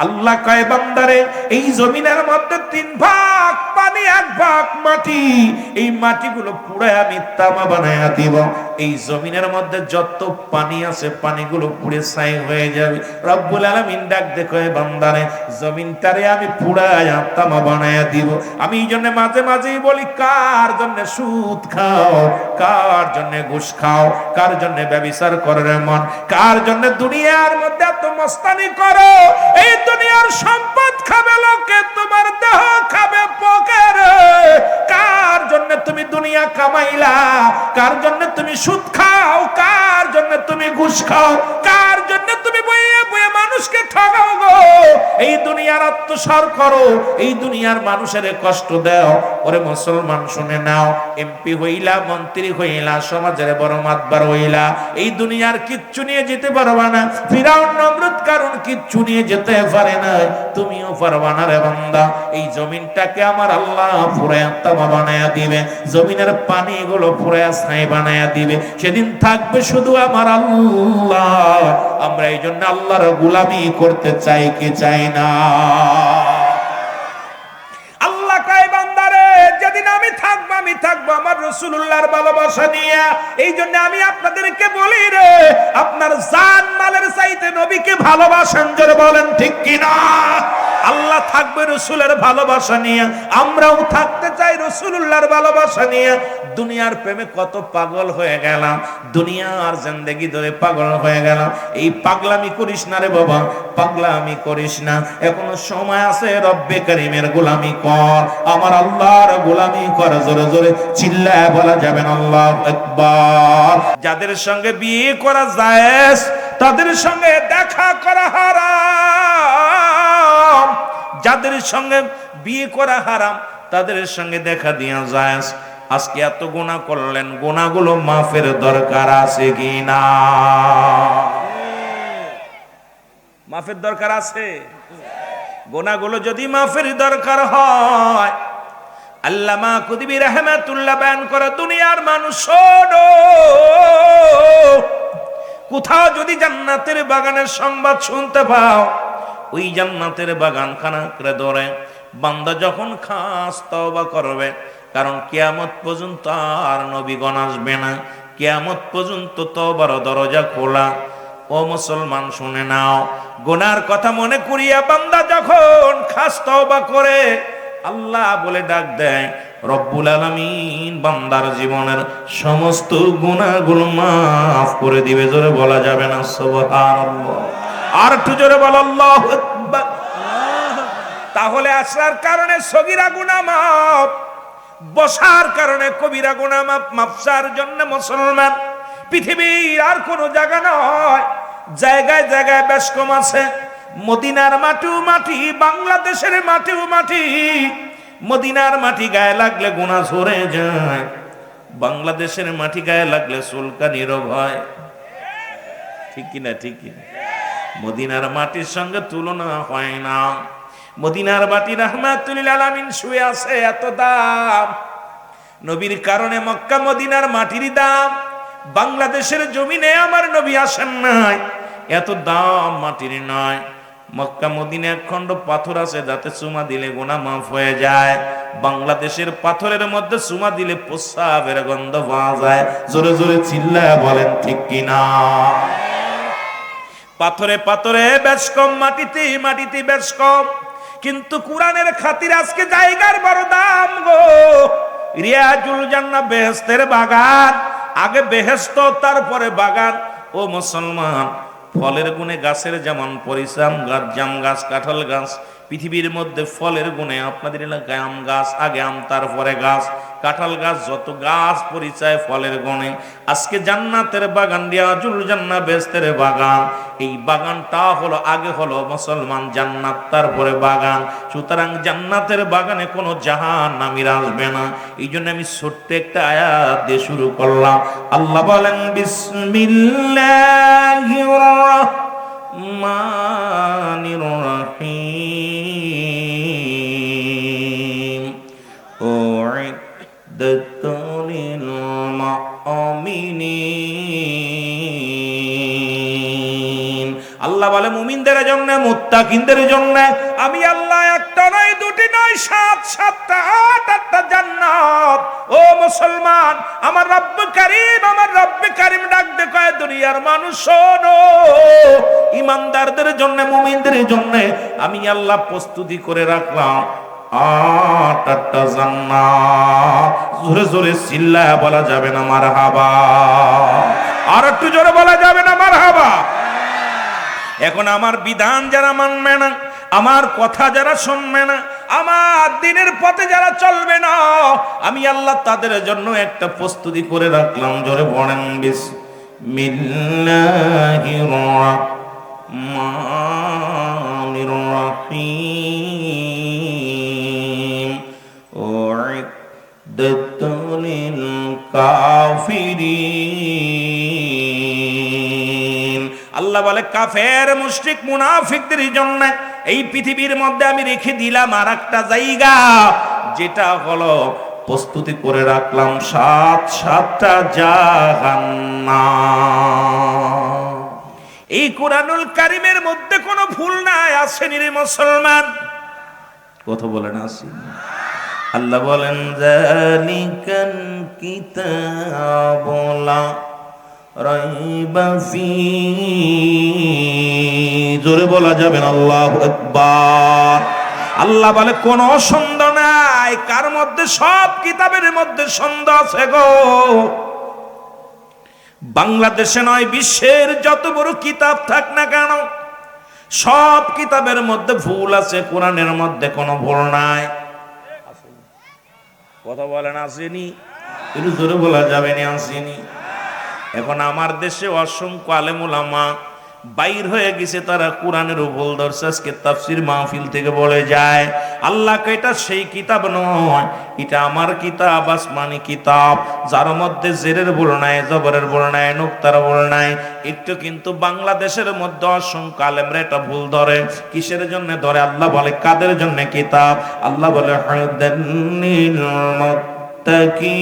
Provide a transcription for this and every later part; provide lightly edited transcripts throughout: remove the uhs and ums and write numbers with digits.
আল্লাহ কয় বান্দারে, এই জমিনের মধ্যে 3 ভাগ পানি, 1 ভাগ মাটি, এই মাটিগুলো পুড়ে আমি তামা বানায়া দিব। এই জমিনের মধ্যে যত পানি আছে পানিগুলো পুড়ে ছাই হয়ে যাবে। রব্বুল আলামিন ডাক দেখো, বান্দারে জমিনটারে আমি পুড়ায়া তামা বানায়া দিব। আমি এই জন্য মাঝে মাঝেই বলি, কার জন্য সুদ খাও, কার জন্য ঘুষ খাও, কার জন্য ব্যভিচার করার মন, কার জন্য দুনিয়ার মধ্যে এত মস্তানি করো। এই দুনিয়ার সম্পদ খাবে লোকে, তোমার দেহ খাবে পকেরে। কার জন্য তুমি দুনিয়া কামাইলা, কার জন্য তুমি সুদ খাও, কার জন্য তুমি ঘুষ খাও, কার জন্য তুমি বইয়ে বইয়ে মানুষকে ঠকাও গো। এই দুনিয়ার আত্মসার করো, এই দুনিয়ার মানুষের কষ্ট দাও। ওরে মুসলমান শুনে নাও, এমপি হইলা, মন্ত্রী হইলা, সমাজের বড় মাতবার হইলা, এই দুনিয়ার কিচ্ছু নিয়ে যেতে পারবা না। ফিরাউন নমরুদ কারণ কিচ্ছু নিয়ে যেতে পারে না, তুমিও পারবা না রে বান্দা। এই জমিনটাকে আমার আল্লাহ পুরায়া তামা বানায়া দিবে, জমিনের পানিগুলো পুরায়া ছাই বানায়া দিবে। সেদিন থাকবে শুধু আমার আল্লাহ। আমরা এই জন্য আল্লাহর গোলামি করতে চাই কি চাই না? আল্লাহ কয় বান্দারে, যেদিন আমি থাকবো আমার রাসূলুল্লাহর ভালোবাসা নিয়ে। এই জন্য আমি আপনাদেরকে বলি রে, আপনার জান মালের চাইতে নবীকে ভালোবাসেন, জোরে বলেন ঠিক কিনা? আল্লাহ থাকবে রাসূলের ভালোবাসা নিয়ে, আমরাও থাকতে চাই রাসূলুল্লাহর ভালোবাসা নিয়ে। দুনিয়ার প্রেমে কত পাগল হয়ে গেলাম, দুনিয়ার জিন্দেগি ধরে পাগল হয়ে গেলাম। এই পাগলামি করিস না রে বাবা, পাগলামি করিস না। এখনো সময় আছে, রব্বে কারীমের গোলামি কর, আমার আল্লাহর গোলামি কর। জোরে জোরে চিল্লায় বলা যাবে না আল্লাহু আকবার। যাদের সঙ্গে বিয়ে করা জায়েজ, তাদের সঙ্গে দেখা করা হারাম। যাদের সঙ্গে বিয়ে করা হারাম, তাদের সঙ্গে দেখা দিয়া জায়েজ। আজকে এত গুনাহ করলেন, গুনাহগুলো মাফের দরকার আছে কি না? মাফের দরকার আছে। গুনাহগুলো যদি মাফের দরকার হয়, আল্লামা কুতুবী রাহমাতুল্লাহ বয়ান করে, দুনিয়ার মানুষ শোনো, কোথাও যদি জান্নাতের বাগানের সংবাদ শুনতে পাও, ওই জান্নাতের বাগানখানা করে ধরে বান্দা যখন খাস তওবা করবে, কারণ কিয়ামত পর্যন্ত আর নবীগণ আসবে না, কিয়ামত পর্যন্ত তওবার দরজা খোলা। ও মুসলমান শুনে নাও, গুনার কথা মনে করিয়া বান্দা যখন খাস তওবা করে, আল্লাহ বলে ডাক দেয়, রব্বুল আলামিন বান্দার জীবনের সমস্ত গুনাহগুলো মাফ করে দিবে। জোরে বলা যাবে না সুবহানাল্লাহ? আর একটু জোরে বল আল্লাহু আকবার। তাহলে আসার কারণে সগীরা গুনাহ মাফ, বসার কারণে কবিরা গুনাহ মাফ। মাফসার জন্য মুসলমান পৃথিবীর আর কোন জায়গা নয়, জায়গায় জায়গায় বেশ কম আছে। মদিনার মাটিও মাটি, বাংলাদেশের মাটিও মাটি। মদিনার মাটি গায়ে লাগলে গুনাহ ঝরে যায়, বাংলাদেশের মাটি গায়ে লাগলে চুলকানি রোগ হয়। ঠিক কিনা? ঠিক কিনা? মদিনার মাটির সঙ্গে তুলনা হয় না। মদিনার মাটি রাহমাতুল লিল আলামিন শুয়ে আছে, এত দাম। নবীর কারণে মক্কা মদিনার মাটির দাম। বাংলাদেশের জমিনে আমার নবী আসেন নাই, এত দাম মাটির নয়। মক্কা মদিনা এক খণ্ড পাথর আছে, যাতে চুমা দিলে গুনাহ মাফ হয়ে যায়। বাংলাদেশের পাথরের মধ্যে চুমা দিলে প্রস্রাবের গন্ধ পাওয়া যায়। জোরে জোরে চিল্লায় বলেন ঠিক কিনা? পাথরে পাথরে বেশ কম, মাটিতে মাটিতে বেশ কম। কিন্তু কোরআনের খাতিরে আজকে জায়গার বড় দাম গো। রিয়াজুল জান্নাহ বেহেশতের বাগান, আগে বেহেশত তারপরে বাগান। ও মুসলমান, ফলের গুণে গাছের যেমন পরিশ্রম, গাছ, জাম গাছ, কাঁঠাল গাছ, পৃথিবীর মধ্যে ফলের গুণে আপনাদের এলাকায় আম গাছ, আগে আম তারপরে গাছ, কাঁঠাল গাছ, যত গাছ পরিচয় ফলের গুণে। আজকে জান্নাতের বাগান, রিয়াজুল জান্নাহ বেহেশতের বাগান, এই বাগানটা হলো আগে হলো মুসলমান জান্নাত, তারপরে বাগান। সুতরাং জান্নাতের বাগানে কোনো জাহান্নামীরা আসবে না। এই জন্য আমি ছোট্ট একটা আয়াত দিয়ে শুরু করলাম। আল্লাহ বলেন, বিসমিল্লাহির রহমানির রহিম, উইদ্দাত লিল মুমিনিন। আল্লাহ বলে, মুমিনদের মুমিনদের জন্য, মুত্তাকিনদের জন্য আমি আল্লাহ একটা নয়, দুটি নয়, 7, 7টা, 8, 8টা জান্নাত। ও মুসলমান, আমার রব্ব কারীম ডাক দে কয়, দুনিয়ার মানুষ শোনো, ইমানদারদের জন্য, মুমিনদের জন্য আমি আল্লাহ প্রস্তুতি করে রাখলাম 8টা জান্নাত। জোরে জোরে চিল্লায়া বলা যাবে না মারহাবা? আর একটু জোরে বলা যাবে না মারহাবা? এখন আমার বিধান যারা মানবে না, আমার কথা যারা শুনবে না, আমার দিনের পথে যারা চলবে না, আমি আল্লাহ তাদের জন্য একটা প্রস্তুতি করে রাখলাম। জোরে পড়েন বিসমিল্লাহির রাহমানির রাহিম। উইদ্দাতুল কাফিরিন। আল্লাহ বলে কাফের, মুশরিক, মুনাফিকদের জন্য এই পৃথিবীর মধ্যে আমি রেখে দিলাম আর একটা জায়গা, যেটা হলো প্রস্তুতি করে রাখলাম 7টা জাহান্নাম। এই কুরআনুল কারীমের মধ্যে কোনো ভুল নাই, আসেনি রে মুসলমান? কথা বলেন আসেনি? আল্লাহ বলেন যালিকাল কিতাবু লা রাইবা ফীহি। জোরে বলা যাবে না আল্লাহু আকবার? আল্লাহ বলে কোনো সন্দেহ নাই। কার মধ্যে? সব কিতাবের মধ্যে সন্দেহ আছে গো। বাংলাদেশে নয়, বিশ্বের যত বড় কিতাব থাক না কেন, সব কিতাবের মধ্যে ভুল আছে, কোরআনের মধ্যে কোনো ভুল নাই। কথা বলেন আসেনি? একটু জোরে বলা যাবে না আসেনি? এখন আমার দেশে অসংখ্য আলেম ওলামা বাইর হয়ে গেছে, তারা কোরআনের ভুল ধরছে। আজকে তাফসীর মাহফিল থেকে বলে যায় আল্লাহকে এটা সেই কিতাব নয়, এটা আমার কিতাব, আসমানি কিতাব, যার মধ্যে জেরের ভুল নাই, জবরের ভুল নাই, নুক্তার ভুল নাই একটু। কিন্তু বাংলাদেশের মধ্যে অসংখ্য আলেমরা এটা ভুল ধরে। কিসের জন্য ধরে? আল্লাহ বলে কাদের জন্য কিতাব? আল্লাহ বলে হুদাল্লিল মুত্তাকিন,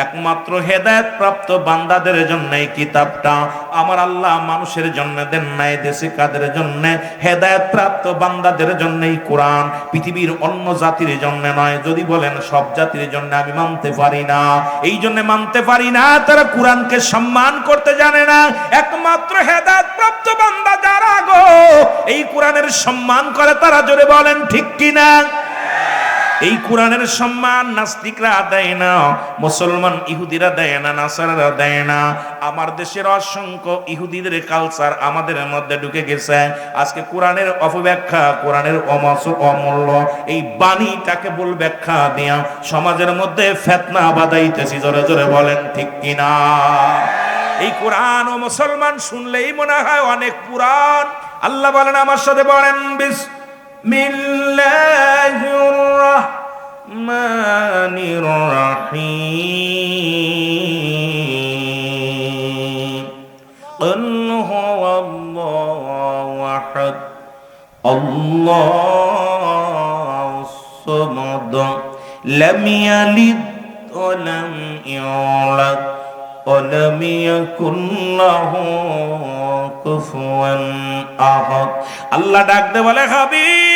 একমাত্র হেদায়েত প্রাপ্ত বান্দাদের জন্য এই কিতাবটা। আমার আল্লাহ মানুষের জন্য দেন নাই, দেশে কাদের জন্য? হেদায়েত প্রাপ্ত বান্দাদের জন্য এই কোরআন, পৃথিবীর অন্য জাতির জন্য নয়। যদি বলেন সব জাতির জন্য, আমি মানতে পারি না। এই জন্য মানতে পারি না, তারা কোরআনকে সম্মান করতে জানে না। একমাত্র হেদায়েত প্রাপ্ত বান্দা যারা গো এই কোরআনের সম্মান করে, তারা জোরে বলেন ঠিক কিনা? এই কোরআনের সম্মান নাস্তিকরা দেয় না, মুসলমান ইহুদিরা দেয় না, নাসারারা দেয় না। আমার দেশের অসংখ্য ইহুদিদের কালচার আমাদের মধ্যে ঢুকে গেছে। আজকে কোরআনের অপব্যাখ্যা, কোরআনের অমূল্য এই বাণীটাকে ভুল ব্যাখ্যা দিয়া সমাজের মধ্যে ফিতনা বাঁধাইতেছি। জোরে জোরে বলেন ঠিক কিনা? এই কোরআন ও মুসলমান শুনলেই মনে হয় অনেক পুরাণ। আল্লাহ বলেন, আমার সাথে বলেন বিসমিল্লাহির রাহমানির রাহিম। কুল হুয়াল্লাহু আহাদ, আল্লাহুস সামাদ, লাম ইয়ালিদ ওয়া লাম ইউলাদ ওয়া লাম ইয়াকুল লাহু কুফুয়ান আহাদ। আল্লাহ ডাক দে বলে, হাবিব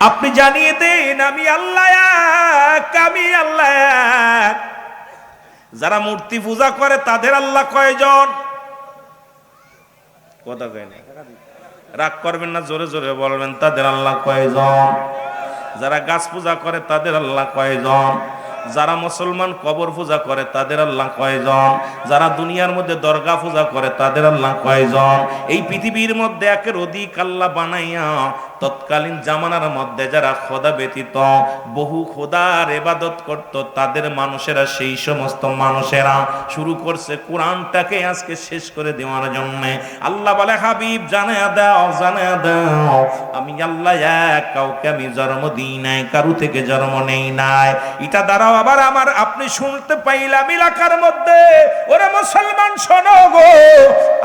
আপনি জানিয়ে দেন আমি আল্লাহ এক, আমি আল্লাহ এক। যারা মূর্তি পূজা করে তাদের আল্লাহ কয়জন? কথা কয় না, রাগ করবেন না, জোরে জোরে বলবেন, তাদের আল্লাহ কয়জন? যারা গাছ পূজা করে তাদের আল্লাহ কয়জন? যারা মুসলমান কবর পূজা করে তাদের আল্লাহ কয়জন? যারা দুনিয়ার মধ্যে দরগা পূজা করে তাদের আল্লাহ কয়জন? এই পৃথিবীর মধ্যে একের অধিক আল্লাহ বানাইয়া তৎকালীন জামানার মধ্যে যারা খোদা ব্যতীত বহু খোদার ইবাদত করত, তাদের মানুষেরা, সেই সমস্ত মানুষেরা শুরু করছে কোরআনটাকে আজকে শেষ করে দেওয়ার জন্য। আল্লাহ বলে, হাবিব জানায়া দাও, জানায়া দাও আমি আল্লাহ এক, কাউকে আমি জন্ম দিই নাই, কারু থেকে জন্ম নেই নাই। এটা দ্বারা আবার আমার আপনি শুনতে পাইলাম এলাকার মধ্যে, ওরে মুসলমান শোনো গো,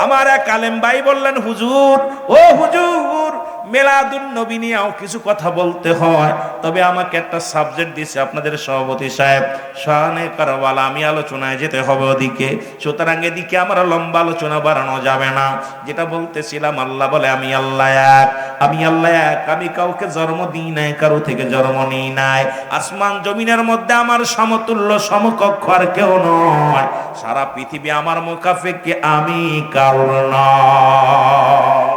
আমার এক আলেম ভাই বললেন, হুজুর, ও হুজুর, মিলাদুন নবী নিয়েও কিছু কথা বলতে হয়, তবে আমাকে একটা সাবজেক্ট দিয়েছে আপনাদের সভাপতি সাহেব, শানে কারবালা, আমি আলোচনায় যেতে হবে ওদিকে, সুতরাং এদিকে আমার লম্বা আলোচনা বাড়ানো যাবে না। যেটা বলতেছিলাম, আল্লাহ বলে আমি আল্লাহ এক, আমি আল্লাহ এক, আমি কাউকে জন্ম দিই নাই, কারো থেকে জন্ম নিই নাই। আসমান জমিনের মধ্যে আমার সমতুল্য সমকক্ষ আর কেউ নয়, সারা পৃথিবী আমার মুখাফেকে আমি কারণ নয়।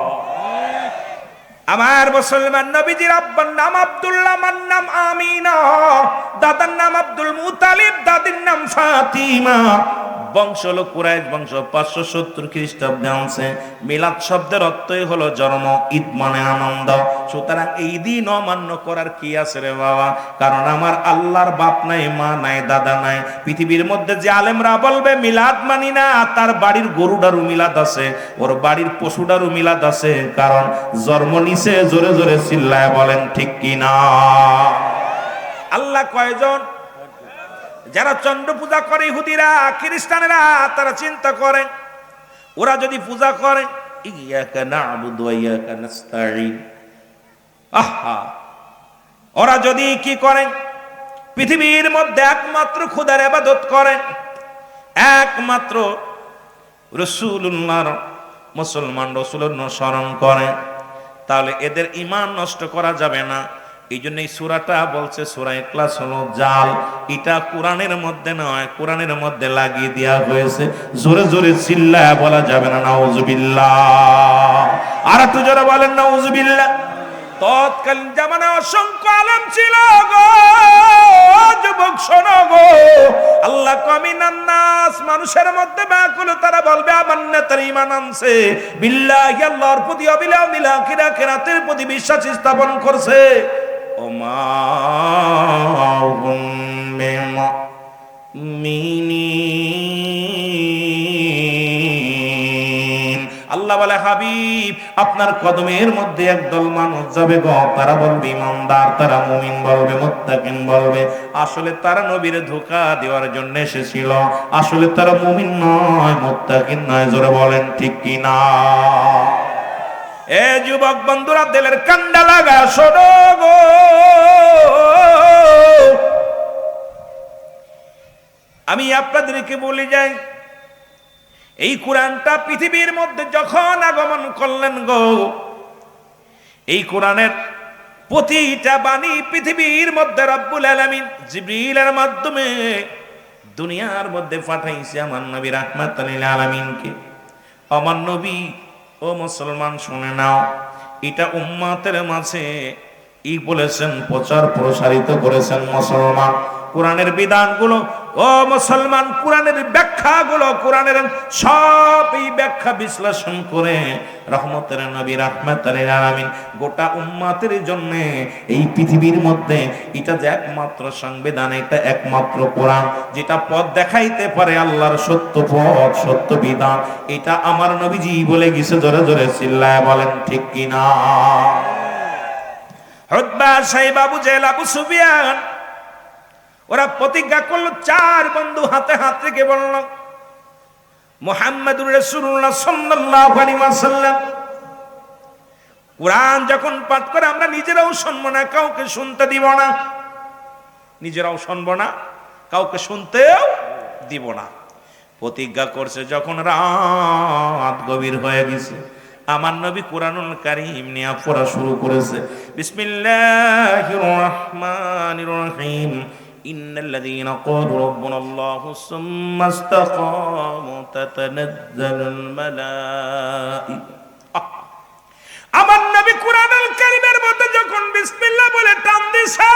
আমার মুসলমান নবীজির আব্বার নাম আব্দুল্লাহ, মার নাম আমিনা, দাদার নাম আব্দুল মুতালিব, দাদির নাম ফাতিমা। বংশ হলো কুরাইশ বংশ, 570 খ্রিস্টাব্দে আনছে। মিলাদ শব্দের অর্থই হলো জন্ম, ঈদ মানে আনন্দ। সুতরাং এই দিন অমান্য করার কি আছে রে বাবা? কারণ আমার আল্লাহর বাপ নাই, মা নাই, দাদা নাই। পৃথিবীর মধ্যে যে আলেমরা বলবে মিলাদ মানি না, তার বাড়ির গরুটারও মিলাদ আছে, ওর বাড়ির পশুটারও মিলাদ আছে, কারণ জন্ম নিছে। জোরে জোরে চিল্লায় বলেন ঠিক কিনা? আল্লাহ কয়জন? যারা চন্দ্র পূজা করে ইহুদিরা, খ্রিস্টানেরা, তারা চিন্তা করে ওরা যদি পূজা করে ইয়াকা না'বুদু ওয়া ইয়াকা নাস্তাঈন, আহা, ওরা যদি কি করে পৃথিবীর মধ্যে একমাত্র খোদার ইবাদত করে, একমাত্র রাসূলুল্লাহর মুসলমান রাসূলের অনুসরণ করে, তাহলে এদের ঈমান নষ্ট করা যাবে না। এই জন্য এই সূরাটা বলছে সূরা ইখলাস হলো জাল, এটা কোরআনের মধ্যে নয়, কোরআনের মধ্যে লাগিয়ে দেওয়া হয়েছে। জোরে জোরে চিল্লায় বলা যাবে না নাউজুবিল্লাহ। আর একটু জোরে বলেন নাউজুবিল্লাহ। তৎকালীন জামানা অসংখ্য আলেম ছিল গো, যুবক শোনো গো, আল্লাহ কামিনান নাস, মানুষের মধ্যে ব্যাকুল, তারা বলবে আমান্না, তার ঈমান আনছে, বিল্লাহি, আল্লাহর প্রতি, অবিল আখিরাতের প্রতি বিশ্বাস স্থাপন করছে। ওমা হুম বিমুমিনিন, আল্লাহ বলে হাবিব আপনার কদমের মধ্যে একদল মানুষ যাবে গো, তারা বলবে ইমানদার, তারা মুমিন বলবে, মুত্তাকিন বলবে। আসলে তারা নবীর ধোঁকা দেওয়ার জন্য এসেছিল, আসলে তারা মুমিন নয়, মুত্তাকিন নয়। জোরে বলেন ঠিক কিনা? এ যুবক বন্ধুরা, দিলের কান্ডা লাগা শোনো গো, আমি আপনাদেরকে বলে যাই, এই কোরআনটা পৃথিবীর মধ্যে যখন আগমন করলেন গো, এই কোরআনের প্রতিটা বাণী পৃথিবীর মধ্যে রব্বুল আলামিন জিবরিলের মাধ্যমে দুনিয়ার মধ্যে পাঠাইছে আমার নবী রাহমাতুল লিল আলামিনকে। আমার নবী, ও মুসলমান শুনে নাও, এটা উম্মতের মাঝে বলেছেন, প্রচার প্রসারিত করেছেন মুসলমান। কোরআনের বিধানগুলো, ও মুসলমান, কোরআনের ব্যাখ্যাগুলো, কোরআনের সব এই ব্যাখ্যা বিশ্লেষণ করে রহমতের নবী রাহমাতুল লিল আলামিন গোটা উম্মতের জন্য এই পৃথিবীর মধ্যে এটা যে একমাত্র সংবিধান, এটা একমাত্র কোরআন, যেটা পথ দেখাইতে পারে আল্লাহর সত্য পথ, সত্য বিধান, এটা আমার নবীজি বলে গেছে। জোরে জোরে চিল্লায় বলেন ঠিক কিনা? উতবা, সাইবা, আবু জেহেল, আবু সুফিয়ান, ওরা প্রতিজ্ঞা করলো, 4 বন্ধু হাতে হাত রেখে বলল, মুহাম্মাদুর রাসূলুল্লাহ সাল্লাল্লাহু আলাইহি ওয়াসাল্লাম কোরআন যখন পাঠ করে আমরা নিজেরাও শুনবো না, কাউকে শুনতে দিব না, নিজেরাও শুনবো না, কাউকে শুনতেও দিব না। প্রতিজ্ঞা করছে। যখন রাত গভীর হয়ে গেছে, আমার নবী কোরআনুল কারীম নিয়ে পড়া শুরু করেছে। বিসমিল্লাহির রহমানির রহিম। ইন্নাল্লাযীনা ক্বালু রাব্বুনাল্লাহু সুম্মা ইসতাকামু তাতানাজ্জালুল মালাঈকা। আমার নবী কোরআনুল কারীমের মধ্যে যখন বিসমিল্লাহ বলে টান দিছে,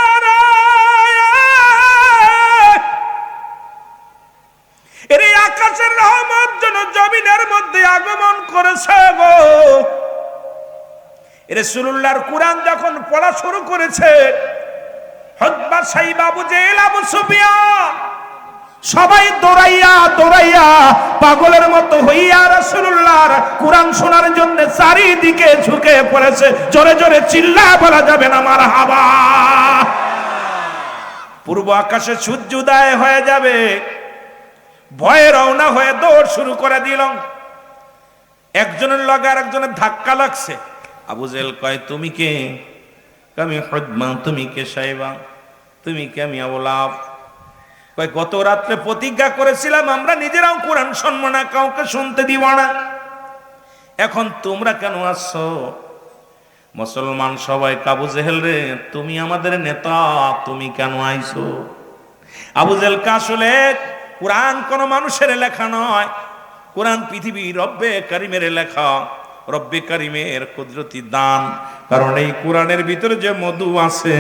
এর আকাশের রহমত যেন জমিনের মধ্যে আগমন করেছে গো। রাসূলুল্লাহর কোরআন যখন পড়া শুরু করেছে, উতবা, সাইবা, আবু জেহেল, আবু সুফিয়ান সবাই দৌড়াইয়া দৌড়াইয়া পাগলের মতো হইয়া রাসূলুল্লাহর কোরআন শোনার জন্য চারিদিকে ঝুঁকে পড়েছে। জোরে জোরে চিল্লায় বলা যাবে না মারহাবা? পূর্ব আকাশে সূর্য উদয় হয়ে যাবে, ভয়ে রওনা হয়ে দৌড় শুরু করে দিল। একজনের লগে আরেকজনের ধাক্কা লাগছে, আবু জেহেল কয় তুমি কে? আমি হুদমা। তুমি কে সাহেবা? তুমি কে? আমি আবু লাহাব। কয় গত রাত্রে প্রতিজ্ঞা করেছিলাম আমরা নিজেরাও কোরআন শুনবো না, কাউকে শুনতে দিব না, এখন তোমরা কেন আসছো? মুসলমান সবাই আবু জেহেল রে তুমি আমাদের নেতা, তুমি কেন আইছো? আবু জেহেল আসলে কোরআন কোন মানুষের লেখা নয়, কোরআন পৃথিবীর রব্বে কারিমের লেখা, রব্বে কারিমের কুদরতি দান। কারণ এই কোরআনের ভিতরে যে মধু আছে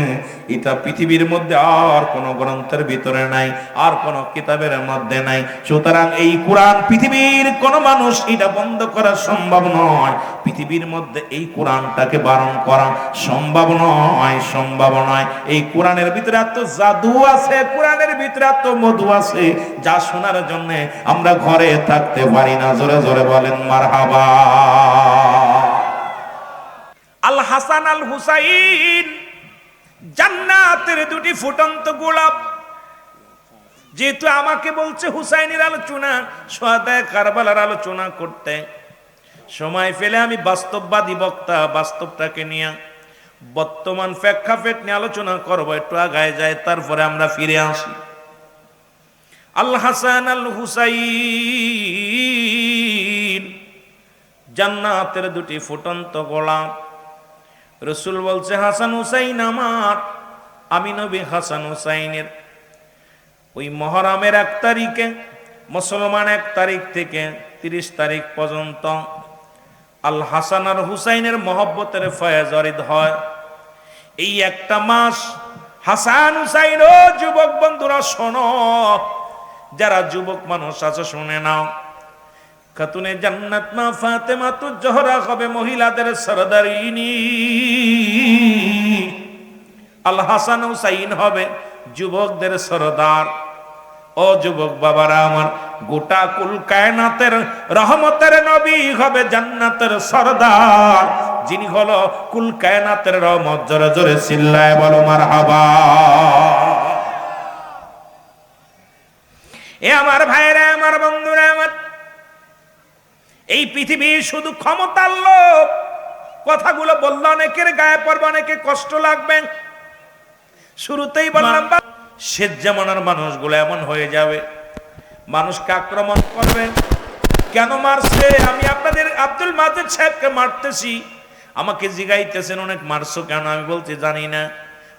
এটা পৃথিবীর মধ্যে আর কোন গ্রন্থের ভিতরে নাই, আর কোন কিতাবের মধ্যে নাই। সুতরাং এই কোরআন পৃথিবীর কোন মানুষ এটা বন্ধ করা সম্ভব নয়, পৃথিবীর মধ্যে এই কোরআনটাকে বারণ করা সম্ভব নয়, সম্ভব নয়। এই কোরআনের ভিতরে এত জাদু আছে, কোরআনের ভিতরে এত মধু আছে, যা শোনার জন্য আমরা ঘরে থাকতে পারি না। জোরে জোরে বলেন মারহাবা। আল হাসান আল হুসাইন জান্নাতের দুটি ফুটন্ত গোলাপ। যেহেতু আমাকে বলছে হুসাইনের আলোচনা, শুহাদায়ে কারবালার আলোচনা করতে, সময় পেলে আমি বাস্তববাদী বক্তা, বাস্তবটাকে নিয়ে বর্তমান প্রেক্ষাপট নিয়ে আলোচনা করবো। একটু আগায় যায়, তারপরে আমরা ফিরে আসি। আল হাসান আল হুসাইন জান্নাতের দুটি ফুটন্ত গোলাপ। রসুল বলছে হাসান হুসাইন আমার। আমি নবী হাসান হুসাইনের ওই মহরমের 1 তারিখে, মুসলমান 1 তারিখ থেকে 30 তারিখ পর্যন্ত আল হাসান আর হুসাইনের মহব্বতের ফয়েজ অরিদ হয়। এই একটা মাস হাসান হুসাইন, ও যুবক বন্ধুরা শোনো, যারা যুবক মানুষ আছে শুনে নাও, খাতুনে জান্নাত মা ফাতেমাতুজ জোহরা হবে মহিলাদের সরদারিনী, আল হাসান হুসাইন হবে যুবকদের সরদার। ও যুবক বাবারা আমার, গোটা কুল কায়নাতের রহমতের নবী হবে জান্নাতের সরদার, যিনি হলো কুল কায়নাতের রহমত। জোরে জোরে চিল্লায় বলো মারহাবা। এ আমার ভাইরা, আমার বন্ধুরা আমার, এই পৃথিবী শুধু ক্ষমতার লোভ। কথাগুলো বললে অনেকের গায়ে পড়বে, অনেকে কষ্ট লাগবে। শুরুতেই বললাম শেষ জামানার মানুষগুলো এমন হয়ে যাবে, মানুষকে আক্রমণ করবে। কেন মারছে? আমি আপনাদের আব্দুল মাজেদ সাহেবকে মারতেছি, আমাকে জিগাইতেছেন অনেক মারছো কেন? আমি বলতে জানি না।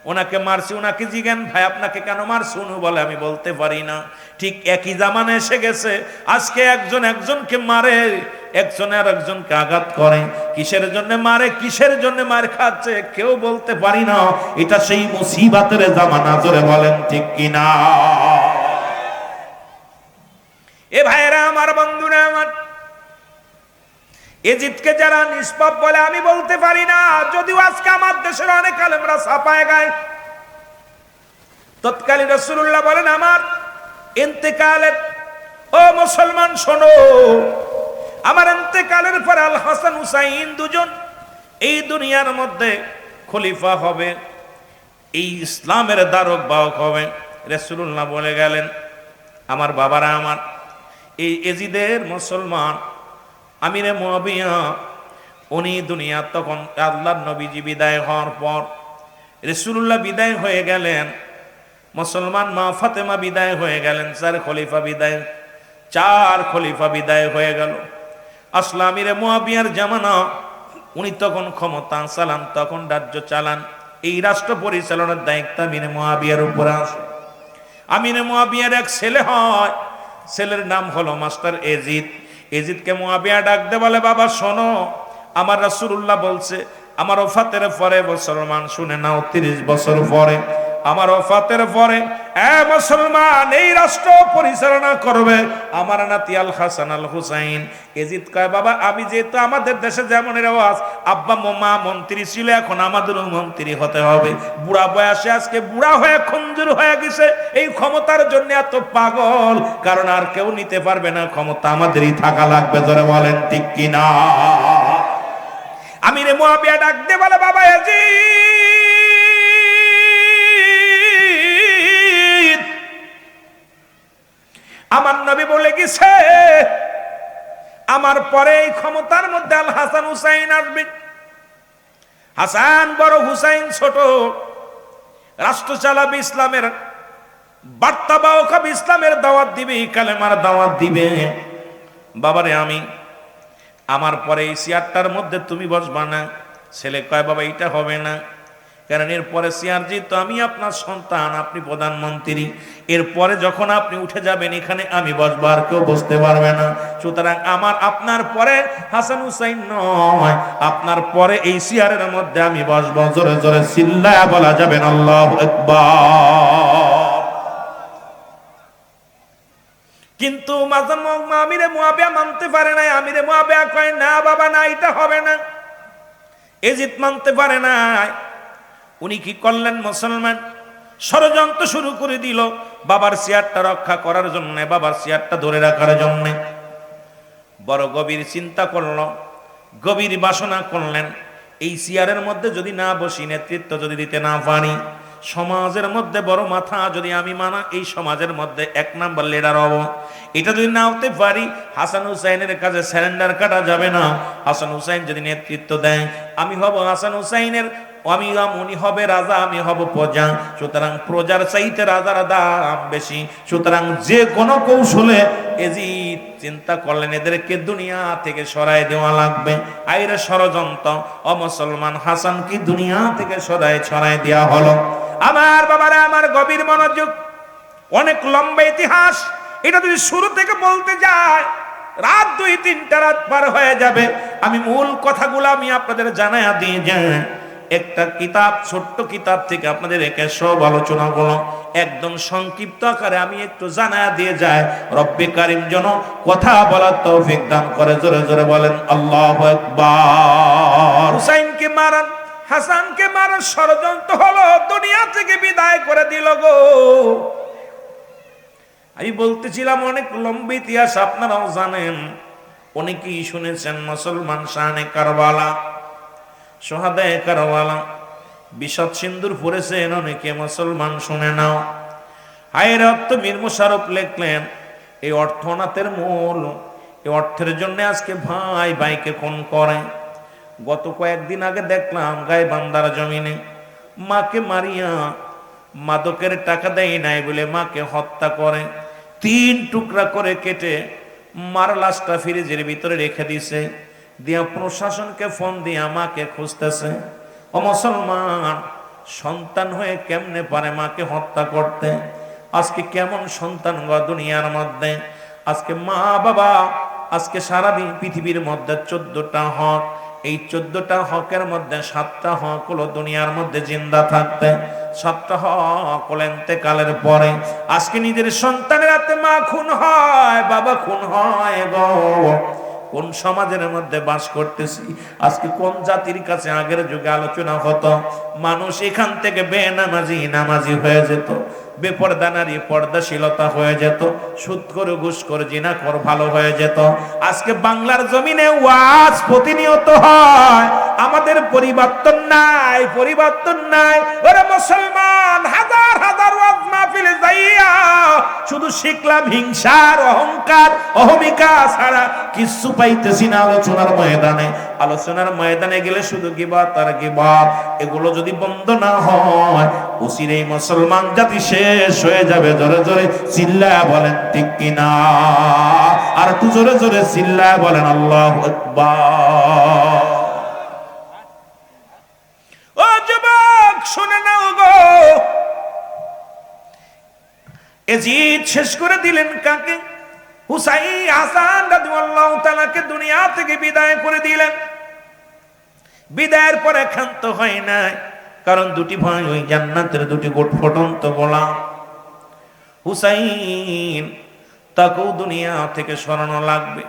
ওনাকে মারছি, ওনাকে জিজ্ঞান ভাই আপনাকে কেন মারছো? উনি বলে আমি বলতে পারি না। ঠিক একই জামানা এসে গেছে, আজকে একজন একজনকে মারে, একজন আর একজনকে আঘাত করে। কিসের জন্য মারে, কিসের জন্য মার খাচ্ছে কেউ বলতে পারি না। এটা সেই মুসিবতের জামানা। জোরে বলেন ঠিক কিনা? এ ভাইরা আমার, বন্ধুরা আমার, এজিদকে যারা নিষ্পাপ বলে আমি বলতে পারি না, যদিও আজকে আমার দেশের অনেক আলেমরা ছাপায় গায়। তৎকালীন রাসূলুল্লাহ বলেন আমার ইন্তেকালের, ও মুসলমান শোনো, আমার ইন্তেকালের পর আল হাসান হুসাইন দুজন এই দুনিয়ার মধ্যে খলিফা হবে, এই ইসলামের ধারক বাহক হবে। রাসূলুল্লাহ বলে গেলেন আমার বাবারা আমার, এই এজিদের মুসলমান আমিরে মুআবিয়া, উনি দুনিয়া তখন আল্লাহর নবীজি বিদায় হওয়ার পর, রাসূলুল্লাহ বিদায় হয়ে গেলেন, মুসলমান মা ফাতেমা বিদায় হয়ে গেলেন, 4 খলিফা বিদায়, 4 খলিফা বিদায় হয়ে গেল। আসলে আমিরে মুআবিয়ার জামানা, উনি তখন ক্ষমতা চালান, তখন রাজ্য চালান। এই রাষ্ট্র পরিচালনার দায়িত্ব আমিরে মুআবিয়ার উপর আসে। আমিরে মুআবিয়ার এক ছেলে হয়, ছেলের নাম হলো মাস্টার এজিদ। এজিদকে মুআবিয়া ডাক দে, বলে বাবা শোনো, আমার রাসূলুল্লাহ বলছে আমার ওফাতের পরে, মুসলমান শুনে নাও, 30 বছর পরে, আমার ওফাতের পরে মুসলমান এই রাষ্ট্র পরিচালনা করবে আমার নাতি আল হাসান আল হুসাইন। এজিদ কয় বাবা আমি যেহেতু আমাদের দেশে যেমন রেওয়াজ, আব্বা মা মন্ত্রী ছিল, এখন আমাদেরও মন্ত্রী হতে হবে। বুড়া বয়সে আজকে বুড়া হয়ে খঞ্জুর হয়ে গেছে, এই ক্ষমতার জন্য এত পাগল, কারণ আর কেউ নিতে পারবে না, ক্ষমতা আমাদেরই থাকা লাগবে। জোরে বলেন ঠিক কিনা? আমিরে মুআবিয়া ডাক দে, বলে বাবা এজিদ, আমার নবী বলে গেছে আমার পরে এই ক্ষমতার মধ্যে আল হাসান হুসাইন আসবে। হাসান বড়, হুসাইন ছোট। রাষ্ট্র চালাবে, ইসলামের বার্তা বাহক হবে, ইসলামের দাওয়াত দিবে, কালেমার দাওয়াত দিবে। বাবারে, আমার পরে এই চেয়ারটার মধ্যে তুমি বসবা না। ছেলে কয়, বাবা এটা হবে না, কারণ এরপরে চেয়ারজি তো আমি আপনার সন্তান, আপনি প্রধানমন্ত্রী, এরপরে যখন আপনি উঠে যাবেন এখানে আমি বসবো, আর কেউ বসতে পারবে না। সুতরাং আপনার পরে হাসান হুসাইন নয়, আপনার পরে এই চেয়ারের মধ্যে আমি বসবো। জোরে জোরে চিল্লায়া বলা যাবেন আল্লাহু আকবার। কিন্তু আমিরে মুয়াবিয়া মানতে পারে না। আমিরে মুয়াবিয়া কয়, না বাবা না, এটা হবে না। এজিদ মানতে পারে না। উনি কি করলেন? মুসলমান ষড়যন্ত্র শুরু করে দিল বাবার চেয়ারটা রক্ষা করার জন্য, বাবার চেয়ারটা ধরে রাখার জন্য। বড় গভীর চিন্তা করল, গভীর বাসনা করলেন, এই চেয়ারের মধ্যে যদি না বসি, নেতৃত্ব যদি দিতে না পারি, সমাজের মধ্যে বড় মাথা যদি আমি মানা, এই সমাজের মধ্যে এক নাম্বার লিডার হব। এটা যদি না হতে পারি, হাসান হুসাইনের কাছে স্যারেন্ডার কাটা যাবে না। হাসান হুসাইন যদি নেতৃত্ব দেয়, আমি হব হাসান হুসাইনের, উনি হবে রাজা, আমি হব প্রজা। সুতরাং প্রজার চাইতে রাজার দাম বেশি। সুতরাং যে কোনো কৌশলে এজিদ চিন্তা করলেন এদেরকে দুনিয়া থেকে সরাই দেওয়া লাগবে। আইরে ষড়যন্ত্র, অমুসলমান হাসান কি দুনিয়া থেকে সরাই দেওয়া হলো। আমার বাবারা, আমার গভীর মনোযোগ, অনেক লম্বা ইতিহাস। এটা যদি শুরু থেকে বলতে যায়, রাত 2-3টা রাত পার হয়ে যাবে। আমি মূল কথাগুলো আমি আপনাদের জানায়া দিয়ে যাই। একটা কিতাব, ছোট্ট কিতাব থেকে আপনাদের একে সব আলোচনাগুলো একদম সংক্ষিপ্ত আকারে আমি একটু জানায়া দিয়ে যাই। রব্বে কারিম যেন কথা বলার তৌফিক দান করে। জোরে জোরে বলেন আল্লাহু আকবার। হুসাইনকে মারান, হাসানকে মারার ষড়যন্ত্র হলো, দুনিয়া থেকে বিদায় করে দিল গো। আমি বলতেছিলাম অনেক লম্বা ইতিহাস, আপনারাও জানেন, অনেকেই শুনেছেন। মুসলমান শানে কারবালা, সোহাদায়ে কারবালা, বিশদ সিন্দুর পড়েছেন অনেকে, মুসলমান শুনে নাও। হায়ের অর্থ মীর মোশাররফ লিখলেন, এই অর্থনাথের মূল, এই অর্থের জন্য আজকে ভাই ভাইকে খুন করে। গত কয়েকদিন আগে দেখলাম গাইবান্ধার জমিনে মাকে মারিয়া, মাদকের টাকা দেয় নাই বলে মাকে হত্যা করে 3 টুকরা করে কেটে মার লাশটা ফ্রিজের ভিতরে রেখে দিছে। দিয়া প্রশাসনকে ফোন দিয়া মাকে খুঁজতেছে। ও মুসলমান, সন্তান হয়ে কেমনে পারে মাকে হত্যা করতে? আজকে কেমন সন্তান গো দুনিয়ার মধ্যে। আজকে মা বাবা, আজকে সারাদিন পৃথিবীর মধ্যে 14টা হক, এই 14টা হকের মধ্যে 7টা হক হলো দুনিয়ার মধ্যে জিন্দা থাকতে, 7টা হক হলো ইন্তেকালের পরে। আজকে নিজের সন্তানের হাতে মা খুন হয়, বাবা খুন হয় গো। কোন সমাজের মধ্যে বাস করতেছি? আজকে কোন জাতির কাছে আগের যুগে আলোচনা হতো, মানুষ এখান থেকে বেনামাজি নামাজি হয়ে যেত, বেপর্দা নারী পর্দাশীলতা হয়ে যেত, সুদখোর ঘুষখোর জিনাখোর ভালো হয়ে যেত। আজকে বাংলার জমিনে ওয়াজ প্রতিনিয়ত হয়, আমাদের পরিবর্তন নাই, পরিবর্তন নাই। ওরে মুসলমান, হাজার হাজার ওয়াজ মাহফিলে যাইয়া শুধু শিখলাম হিংসার, অহংকার, অহমিকা ছাড়া কিছু পাইতেছি না। আলোচনার ময়দানে গেলে শুধু গিবত আর গিবত। এগুলো যদি বন্ধ না হয়, অচিরেই মুসলমান জাতি শেষ হয়ে যাবে। জোরে জোরে চিল্লায়া বলেন ঠিক কিনা? আর একটু জোরে জোরে চিল্লায়া বলেন আল্লাহু আকবার। ও যুবক, শুনে নাও গো, এজিদ শেষ করে দিলেন কাকে? হুসাইন হাসান রাদিয়াল্লাহু তাআলাকে দুনিয়া থেকে বিদায় করে দিলেন। বিদায়ের পরে ক্ষান্ত হয় নাই, কারণ দুটি ভাই ওই জান্নাতের দুটি গোট ফুটন্ত গোলাম। হুসাইন তাকেও দুনিয়া থেকে সরানো লাগবে,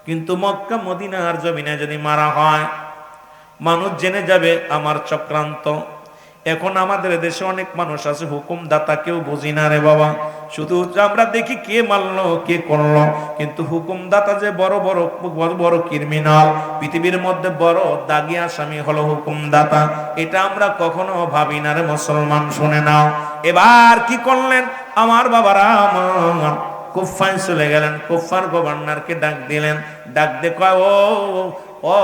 কিন্তু মক্কা মদিনার জমিনে যদি মারা হয়, মানুষ জেনে যাবে আমার চক্রান্ত। এখন আমাদের দেশে অনেক মানুষ আছে হুকুমদাতা, কেউ বুঝি না রে বাবা। শুধু আমরা দেখি কে মারলো কে করলো, কিন্তু হুকুমদাতা যে বড় বড় বড় বড় ক্রিমিনাল, পৃথিবীর মধ্যে বড় দাগী আসামি হলো হুকুমদাতা, এটা আমরা কখনো ভাবি না রে মুসলমান। শুনে নাও, এবার কি করলেন আমার বাবারা, আমার কুফায় চলে গেলেন। কুফার গভর্নরকে ডাক দিলেন। ডাক দে কয়, ও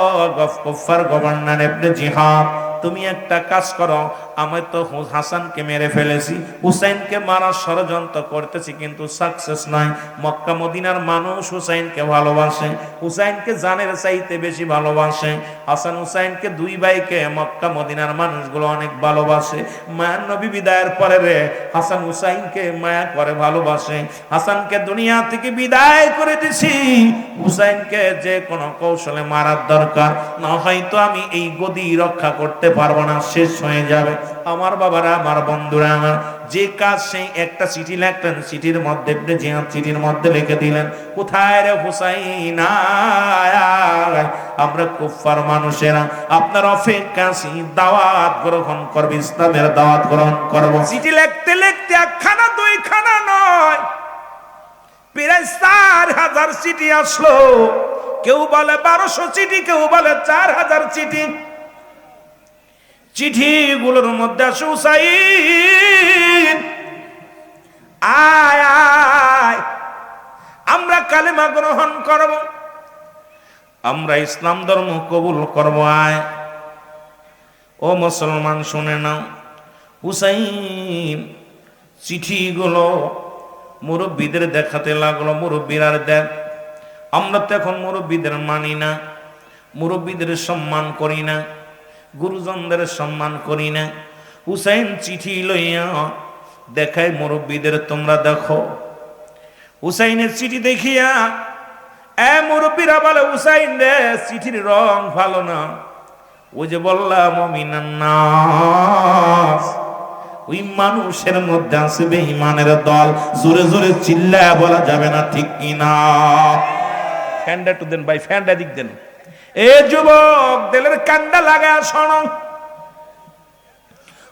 কুফার গভর্নর ইবনে জিহাদ, তুমি একটা কাজ করো, আমি তো হাসানকে মেরে ফেলেছি, হুসাইনকে মারার ষড়যন্ত্র করতেছি কিন্তু সাকসেস নাই। মক্কা মদিনার মানুষ হুসাইনকে ভালোবাসে, হুসাইনকে জানের চাইতে বেশি ভালোবাসে। হাসান হুসাইনকে দুই ভাইকে মক্কা মদিনার মানুষগুলো অনেক ভালোবাসে। মায়ার নবী বিদায়ের পরে রে হাসান হুসাইনকে মায়া করে ভালোবাসে। হাসানকে দুনিয়া থেকে বিদায় করে দিছি, হুসাইনকে যে কোনো কৌশলে মারার দরকার, না হয়তো আমি এই গদি রক্ষা করতে পারবো না, শেষ হয়ে যাবে। আমার বাবারা, আমার বন্ধুরা, আমার যে কাজ সেই একটা চিঠি লিখলেন, চিঠির মধ্যে চিঠির মধ্যে লিখে দিলেন, কোথায় রে হুসাইন, আমরা কুফার মানুষেরা আপনার অপেক্ষা আছি, দাওয়াত গ্রহণ করব, ইসলামের দাওয়াত গ্রহণ করব। চিঠি লিখতে লিখতে একখানা দুইখানা নয়, প্রায় 4000 চিঠি আসলো। কেউ বলে 1200 চিঠি, কেউ বলে 4000 চিঠি। চিঠিগুলোর মধ্যে আসে, হুসাইন আয় আয়, আমরা কালেমা গ্রহণ করব, আমরা ইসলাম ধর্ম কবুল করব, আয়। ও মুসলমান শুনে নাও, হুসাইন চিঠিগুলো মুরব্বীদের দেখাতে লাগলো। মুরব্বীরা দেখ, আমরা তো এখন মুরব্বীদের মানি না, মুরব্বীদের সম্মান করি না, গুরুজনদের সম্মান করি না। হুসাইন চিঠি লইয়া দেখায় মুরব্বীদের, তোমরা দেখো। হুসাইনের চিঠি দেখিয়া মুরব্বীরা বলে, হুসাইন রে চিঠির রং ভালো না। ওই যে বললাম মুমিনান নাস, ওই মানুষের মধ্যে আছে বেঈমানের দল। জোরে জোরে চিল্লায়া বলা যাবে না, ঠিক কিনা? ফ্যানটা একটু দেন ভাই, ফ্যানটা দিক দেন। এ যুবক, দিলের কান্ডা লাগা শোনো।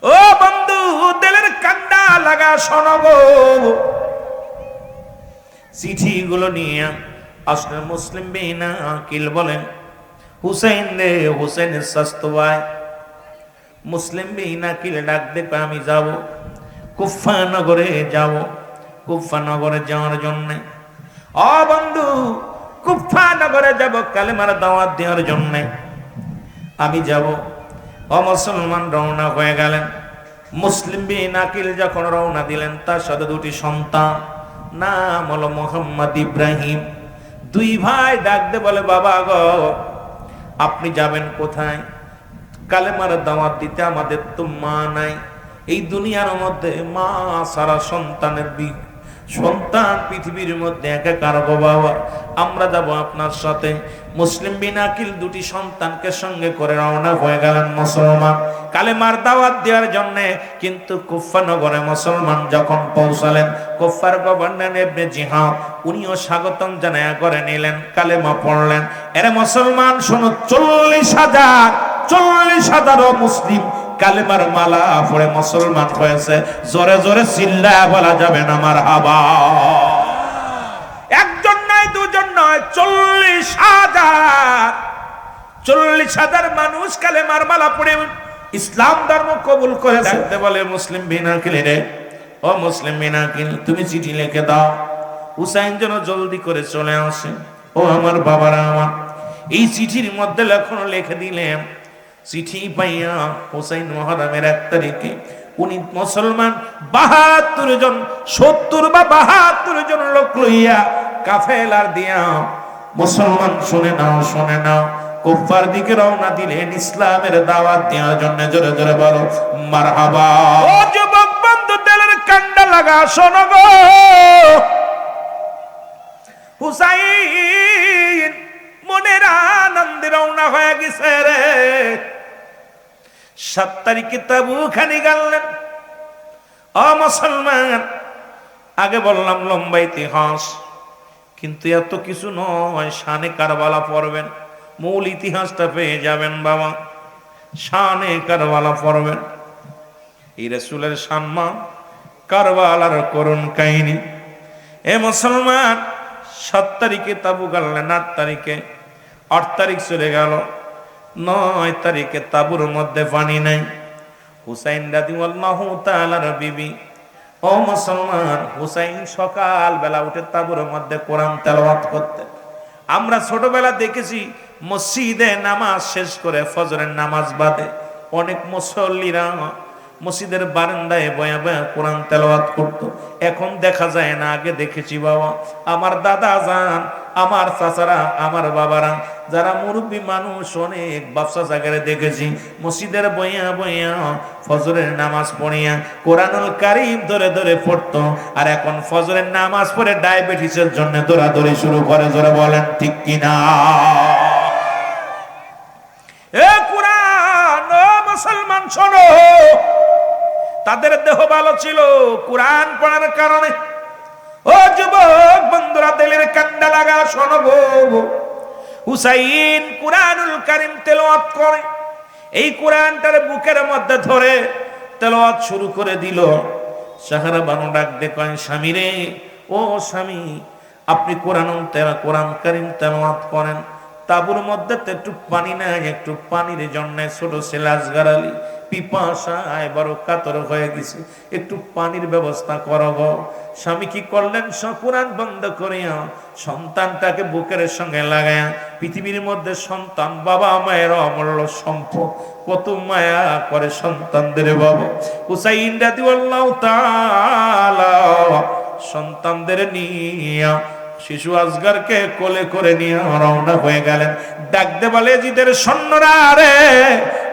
ও বন্ধু, দিলের কান্ডা লাগা শোনো গো। চিঠিগুলো নিয়ে আসলে মুসলিম বিনা আকিল বলেন, হুসাইন রে, হুসাইনের স্বাস্থ্য ভাই। মুসলিম বিনা আকিল ডাক দেখে, আমি যাব কুফা নগরে, যাব কুফা নগরে যাওয়ার জন্য। ও বন্ধু, কুফা নগরে যাব কালেমার দাওয়াত দেওয়ার জন্য আমি যাব। ও মুসলমান রওনা হয়ে গেলেন। মুসলিম বিন আকিল যখন রওনা দিলেন, তার সাথে দুটি সন্তান, নাম হলো মোহাম্মদ ইব্রাহিম। দুই ভাই ডাক দে বলে, বাবা গো, আপনি যাবেন কোথায়? কালেমার দাওয়াত দিতে। আমাদের তো মা নাই, এই দুনিয়ার মধ্যে মা সারা সন্তানের সন্তান পৃথিবীর মধ্যে একাকার গো বাবা, আমরা যাব আপনার সাথে। মুসলিম বিন আকিল দুটি সন্তানকে সঙ্গে করে রওনা হয়ে গেলেন মুসলমান কালেমার দাওয়াত দেওয়ার জন্য। কিন্তু কুফা নগরে মুসলমান যখন পৌঁছালেন, কুফার গভর্নর ইবনে জিহাদ উনিও স্বাগতম জানায়া করে নিলেন, কালেমা পড়লেন। এরে মুসলমান শোনো, 40,000 মুসলিম কালেমার মালা পড়ে মুসলমান হয়েছে। জোরে জোরে চিল্লায়া বলা যাবে না মারহাবা। একজন নয়, দুজন নয়, 40,000 মানুষ কালেমার মালা পড়ে ইসলাম ধর্ম কবুল করেছে। দেখতে বলে মুসলিম বিন আকিল রে, ও মুসলিম বিন আকিল, তুমি চিঠি লিখে দাও, হুসাইন যেন জলদি করে চলে আসে। ও আমার বাবারা আমার, এই চিঠির মধ্যে লেখনো লিখে দিলেন। চিঠি পাইয়া হুসাইন মুহররমের 1 তারিখে উনি মুসলমান 72 জন, 70 বা 72 জন লোক লইয়া কাফেলার দিয়া মুসলমান, শুনে নাও শুনে নাও, কুফার দিকে রওনা দিলেন ইসলামের দাওয়াত দেওয়ার জন্য। জোরে জোরে বলো মারহাবা। ও যুবক বন্ধু, দিলের কান্ডা লাগা শোনো গো। হুসাইন মনের আনন্দে রওনা হয়ে গেছে রে। 7 তারিখে তাবুখানি গেলেন। ও মুসলমান, আগে বললাম লম্বা ইতিহাস, কিন্তু এত কিছু নয়। শানে কারবালা পড়বেন, মূল ইতিহাসটা পেয়ে যাবেন বাবা। শানে কারবালা পড়বেন, এই রাসূলের সম্মান, কারবালার করুণ কাহিনী। এ মুসলমান, 7 তারিখে তাবু গাড়লেন, 8 তারিখে, 8 তারিখ চলে গেল, 9 তারিখে তাবুর মধ্যে পানি নাই। হুসাইন রাদিয়াল্লাহু তাআলার বিবি, ও মুসলমান, হুসাইন সকাল বেলা উঠে তাবুর মধ্যে কোরআন তেলাওয়াত করতে। আমরা ছোটবেলা দেখেছি মসজিদে নামাজ শেষ করে ফজরের নামাজ বাদে অনেক মুসল্লিরা মসজিদের বারান্দায় বয়া বয়া কোরআন তেলাওয়াত করত। এখন দেখা যায় না, আগে দেখেছি বাবা, আমার দাদা যান, আমার চাচারা, আমার বাবারা, যারা মুরব্বী মানুষ, অনেক ব্যবসা জায়গায় দেখেছি মসজিদের বইয়া বইয়া ফজরের নামাজ পড়িয়া কোরআনুল কারীম ধরে ধরে পড়তো। আর এখন ফজরের নামাজ পড়ে ডায়াবেটিসের জন্য দৌড়াদৌড়ি শুরু করে। জোরে বলেন ঠিক কিনা? এ কুরআন, ও মুসলমান শোনো, তাদের দেহ ভালো ছিল কুরআন পড়ার কারণে। ও যুবক বন্ধুরা, দিলের কান্ডা লাগা শোনো গো, হুসাইন কুরআনুল কারীম তেলাওয়াত করে, এই কোরআনটার বুকের মধ্যে ধরে তেলাওয়াত শুরু করে দিল। সাহারা বানু ডাক দে কয়, স্বামী রে, ও স্বামী, আপনি কোরআন কারীম তেলাওয়াত করেন, তাবুর মধ্যে তো একটু পানি নাই, একটু পানির জন্য ছোট ছেলে আসগার আলী পিপাসায় বড় কাতর হয়ে গেছে, একটু পানির ব্যবস্থা করো গো। স্বামী কি করলেন? কোরআন বন্ধ করিয়া সন্তানটাকে বুকের সঙ্গে লাগায়া, পৃথিবীর মধ্যে সন্তান বাবা মায়ের অমূল্য সম্পদ, কত মায়া করে সন্তানদের বাবা। হুসাইন রাদিয়াল্লাহু তাআলা সন্তানদের নিয়া শিশু আসগারকে কোলে করে নিয়ে রওনা হয়ে গেলেন। ডাকতে বলে, জিদের সৈন্যরা রে,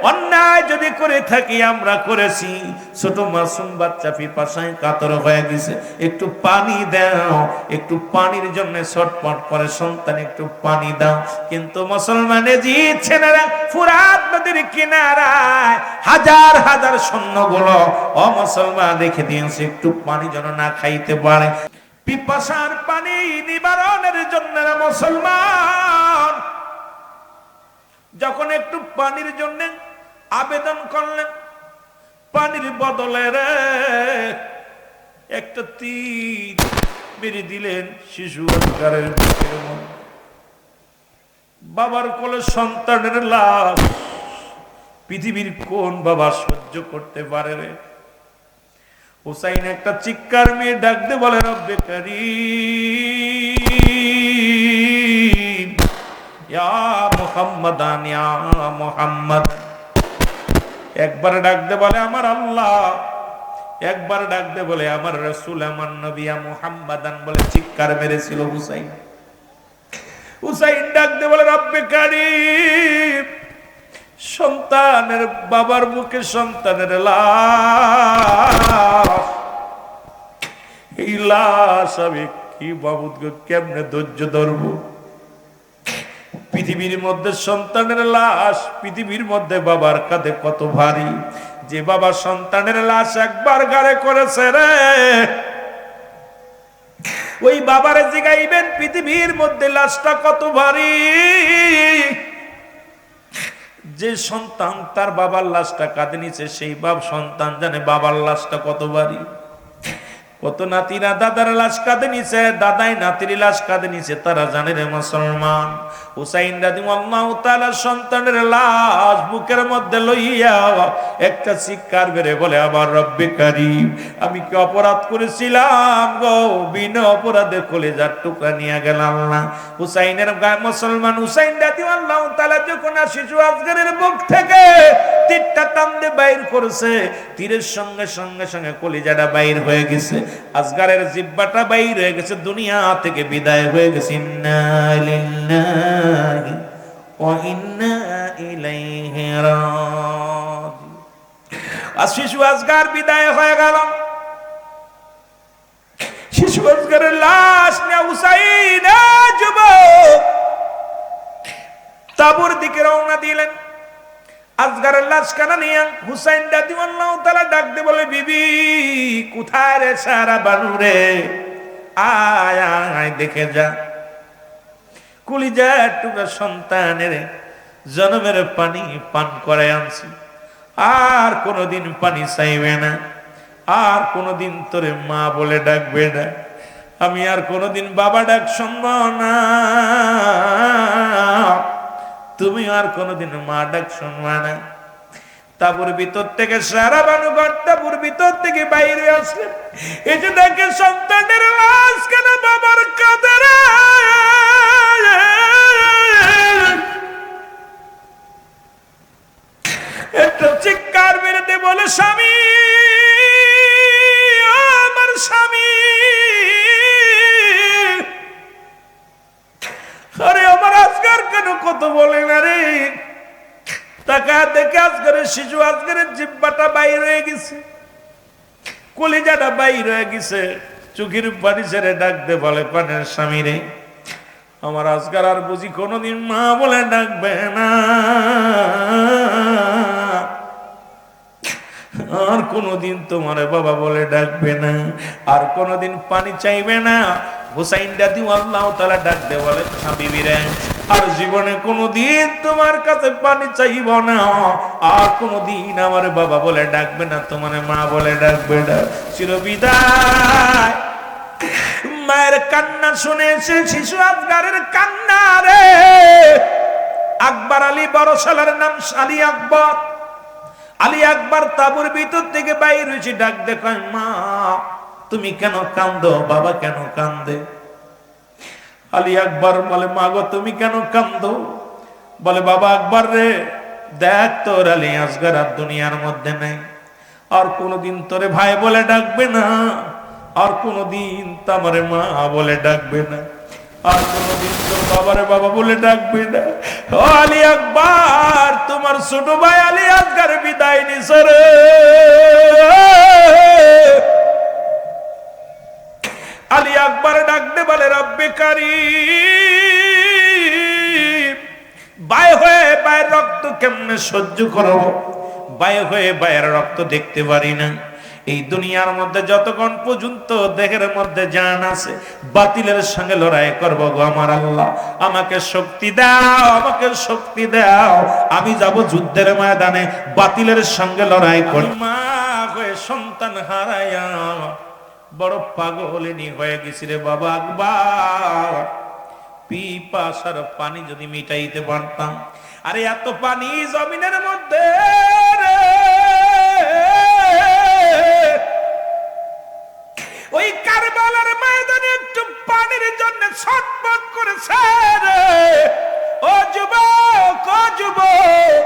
অন্যায় যদি করে থাকি আমরা করেছি, ছোট মাসুম বাচ্চা পিপাসায় কাতর হয়ে গেছে, একটু পানি দাও। একটু পানির জন্য ছটফট করে সন্তান, একটু পানি দাও। কিন্তু মুসলমানে জিতছে না, ফুরাত নদীর কিনারায় হাজার হাজার সৈন্যগুলো অমুসলমান রেখে দিয়েছে, একটু পানি যেন না খাইতে পারে। পিপাসার পানি নিবারণের জন্য মুসলমান যখন একটু পানির জন্য আবেদন করলেন, পানির বদলে রে একটা তীর মেরে দিলেন শিশু আসগারের বুকের মধ্যে। বাবার কোলে সন্তানের লাশ, পৃথিবীর কোন বাবা সহ্য করতে পারে রে? হুসাইন একটা চিৎকার মেয়ে ডাক দে বলে, রব্বে কারীম, ইয়া মুহাম্মাদান, ইয়া মুহাম্মদ। একবার ডাক দে বলে আমার আল্লাহ, একবার ডাক দে বলে আমার রাসূল, আমার নবী, ইয়া মুহাম্মাদান বলে চিৎকার মেরেছিল হুসাইন। হুসাইন ডাক দে বলে, রব্বে কারীম, সন্তানের বাবার বুকে সন্তানের লাশ, এই লাশ আমি কি বাবুদ কেমনে ধৈর্য ধরব? পৃথিবীর মধ্যে সন্তানের লাশ, পৃথিবীর মধ্যে বাবার কাঁধে কত ভারী। যে বাবা সন্তানের লাশ একবার গাড়ে করেছে রে, ওই বাবারে জিগাইবেন পৃথিবীর মধ্যে লাশটা কত ভারী। যে সন্তান তার বাবার লাশটা কাঁধে নিছে, সেই বাপ সন্তান জানে বাবার লাশটা কত ভারী। কত নাতিরা দাদার লাশ কাঁধে নিছে, দাদাই নাতির লাশ কাঁধে নিছে, তারা জানে রে মুসলমান। হুসাইন রাদিয়াল্লাহু তাআলা সন্তানের লাশ বুকের মধ্যে লইয়া একটা চিৎকার বেরে বলে, আমার রব্বে কারীম, আমি কি অপরাধ করেছিলাম গো? বিনা অপরাধে কলেজার টুকরা নিয়ে গেলাম না। হুসাইনের গায়ে মুসলমান হুসাইন রাদিয়াল্লাহু তাআলা যখন শিশু আসগারের বুক থেকে তীরটা টান দিয়ে বাইর করেছে, তীরের সঙ্গে সঙ্গে সঙ্গে কলিজাটা বাইর হয়ে গেছে, আসগারের জিহ্বাটা বাইর হয়ে গেছে, দুনিয়া থেকে বিদায় হয়ে গেছে। ইন্না লিল্লাহি ওয়া ইন্না ইলাইহি রাজিউন। আর শিশু আসগার বিদায় হয়ে গেল। শিশু আসগারের লাশ নিয়ে হুসাইন যুবক তাবুর দিকে রওনা দিলেন। আসগারের লাশ কানা নিয়ে হুসাইন রাদিয়াল্লাহু তাআলা ডাক দিয়ে বলে, বিবি কোথায় রে সারা বানু রে, আয় আয় দেখে যা। কলিজার টুকরা সন্তানের জন্মের পানি পান করে আনছি, আর কোনোদিন পানি চাইবে না, আর কোনোদিন তোরে মা বলে ডাকবে না, আমি আর কোনোদিন বাবা ডাক শুনব না, তুমি আর কোনোদিন মা ডাক শুনবা না। তাবুর ভিতর থেকে সারা বানু তাবুর ভিতর থেকে বাইরে আসলেন। এই যে দেখে সন্তানের লাশ কেন বাবার কাঁধে রে, একটা বলে না রে, টাকা দেখে আজকের শিশু, আজকের জিব্বাটা বাইর হয়ে গেছে, কলিজাটা বাইর হয়ে গেছে, চোখের পানি ছেড়ে ডাক দে বলে পানের স্বামী রে, আমার আজকাল আর বুঝি কোনোদিন মা বলে ডাকবে না, আর কোনোদিন তোমার বাবা বলে ডাকবে না, আর কোনোদিন পানি চাইবে না। হুসাইন দাদি আল্লাহ তাআলা ডাক দে বলে হাবিবি রে, আর জীবনে কোনোদিন তোমার কাছে পানি চাইব না, আর কোনোদিন আমার বাবা বলে ডাকবে না, তোমার মা বলে ডাকবে না। চিরবিদায়। মায়ের কান্না শুনে সে শিশু আজগারের কান্না রে, আকবর আলী বড় শালার নাম আলী আকবর। আলী আকবর তাবুর ভিতর থেকে বাইর হয়েছে, ডাক দেখায় মা তুমি কেন কান্দো, বাবা কেন কান্দে? আলী আকবর বলে মা গো তুমি কেন কান্দো? বলে বাবা আকবর রে, দেখ তোর আলী আসগর আর দুনিয়ার মধ্যে নেই, আর কোনোদিন তোরে ভাই বলে ডাকবে না, আর কোনোদিন তোমারে মা বলে ডাকবে না, আর কোনোদিন তোর বাবারে বাবা বলে ডাকবে না। ও আলী আকবর, তোমার ছোট ভাই আলী আসগর বিদায় নিছে রে। আলী আকবর ডাকতে বলে রব্বে কারীম, বাই হয়ে বায়ের রক্ত কেমনে সহ্য করব? বাই হয়ে বায়ের রক্ত দেখতে পারি না। এই দুনিয়ার মধ্যে যতক্ষণ পর্যন্ত দেহের মধ্যে জান আছে, বাতিলের সঙ্গে লড়াই করব গো আমার আল্লাহ, আমাকে শক্তি দাও, আমাকে শক্তি দাও, আমি যাব যুদ্ধের ময়দানে বাতিলের সঙ্গে লড়াই করব। মা হয়ে সন্তান হারায়া বড় পাগলিনী হয়ে গেছি রে বাবা আকবর। পিপাসার পানি যদি মিটাইতে পারতাম, আরে এত পানি জমিনের মধ্যে রে, ওই কারবালার ময়দানে একটু পানির জন্য ছটফট করেছে রে। ও যুবক, ও যুবক,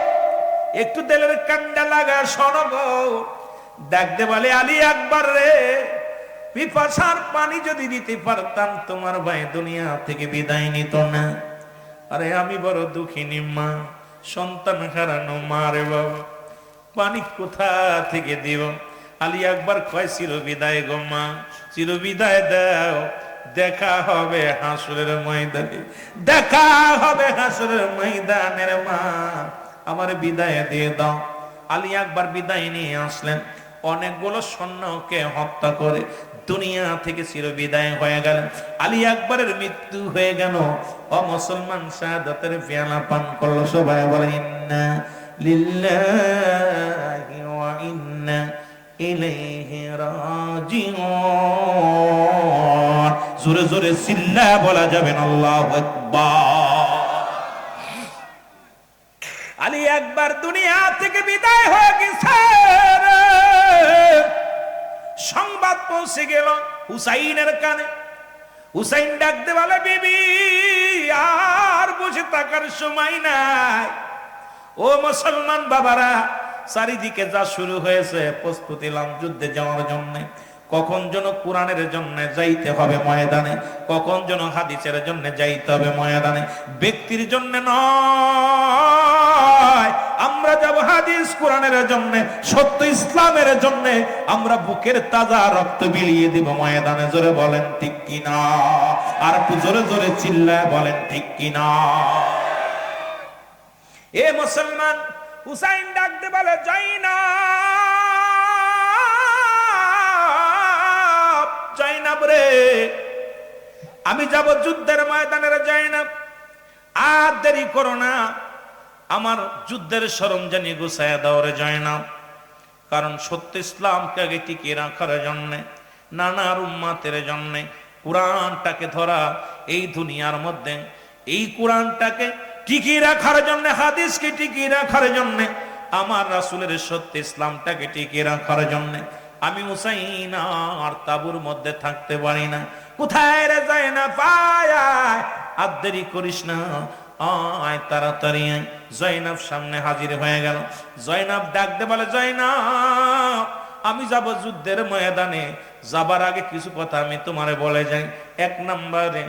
একটু দিলের কান্ডা লাগা শোনো গো। দেখতে বলে আলী আকবর রে, পিপাসার পানি যদি দিতে পারতাম, তোমার ভাই দুনিয়া থেকে বিদায় নিত না। আরে আমি বড় দুঃখিনী মা, সন্তান হারানো মা রে বাবা, পানি কোথা থেকে দিব? আলী আকবর কয় চির বিদায় গো মা, চির বিদায় দাও, দেখা হবে হাসরের ময়দানে, দেখা হবে হাসরের ময়দানের মা, আমার বিদায় দিয়ে দাও। আলী আকবর বিদায় নিয়ে আসলেন, অনেকগুলো সৈন্যকে হত্যা করে দুনিয়া থেকে চির বিদায় হয়ে গেলেন। আলী আকবরের মৃত্যু হয়ে গেল। ও মুসলমান, শাহাদাতের পেয়ালা পান করলো। সবাই বলে ইন্না লিল্লাহি ওয়া ইন্না ইলাইহি রাজিউন। জোরে জোরে চিল্লা বলা যাবে না আল্লাহু আকবার। আলী আকবর দুনিয়া থেকে বিদায় হয়ে গেছে, সংবাদ পৌঁছে গেল হুসাইনের কানে। হুসাইন ডাকতে বলে বিবি, আর বসে থাকার সময় নাই। ও মুসলমান বাবারা, চারিদিকে যা শুরু হয়েছে, প্রস্তুতি লাম যুদ্ধে যাওয়ার জন্য। কখন যেন কোরআনের জন্য যাইতে হবে ময়দানে, কখন যেন হাদিসের জন্য যাইতে হবে ময়দানে, ব্যক্তির জন্য নয়। আমরা যাব হাদিস কোরআনের জন্য, সত্য ইসলামের জন্য। আমরা বুকের তাজা রক্ত বিলিয়ে দিব ময়দানে। জোরে বলেন ঠিক কিনা? আর একটু জোরে জোরে চিল্লায় বলেন ঠিক কিনা? এ মুসলমান, হুসাইন ডাকতে বলে জয়নাব, জয়নাব রে, আমি যাব যুদ্ধের ময়দানের জয়নাব, আর দেরি করো না, আমার যুদ্ধের সরঞ্জানি গুছায়া দাও রে জয়নাব। কারণ সত্য ইসলামকে আগে টিকিয়ে রাখার জন্য, নানার উম্মাতের জন্য, কোরআনটাকে ধরা এই দুনিয়ার মধ্যে, এই কোরআনটাকে টিকিয়ে রাখার জন্য, হাদিসকে টিকিয়ে রাখার জন্য, আমার রাসূলের সত্য ইসলামটাকে টিকিয়ে রাখার জন্য আমি হুসাইন আর তাবুর মধ্যে থাকতে পারি না। কোথায় রে জয়নাব? আয় আয়, আর দেরি করিস না, আয় তাড়াতাড়ি আয়। জয়নাব সামনে হাজির হয়ে গেল। জয়নাব ডাকতে বলে জয়নাব, আমি যাব যুদ্ধের ময়দানে, যাবার আগে কিছু কথা আমি তোমারে বলে যাই। এক নম্বরে,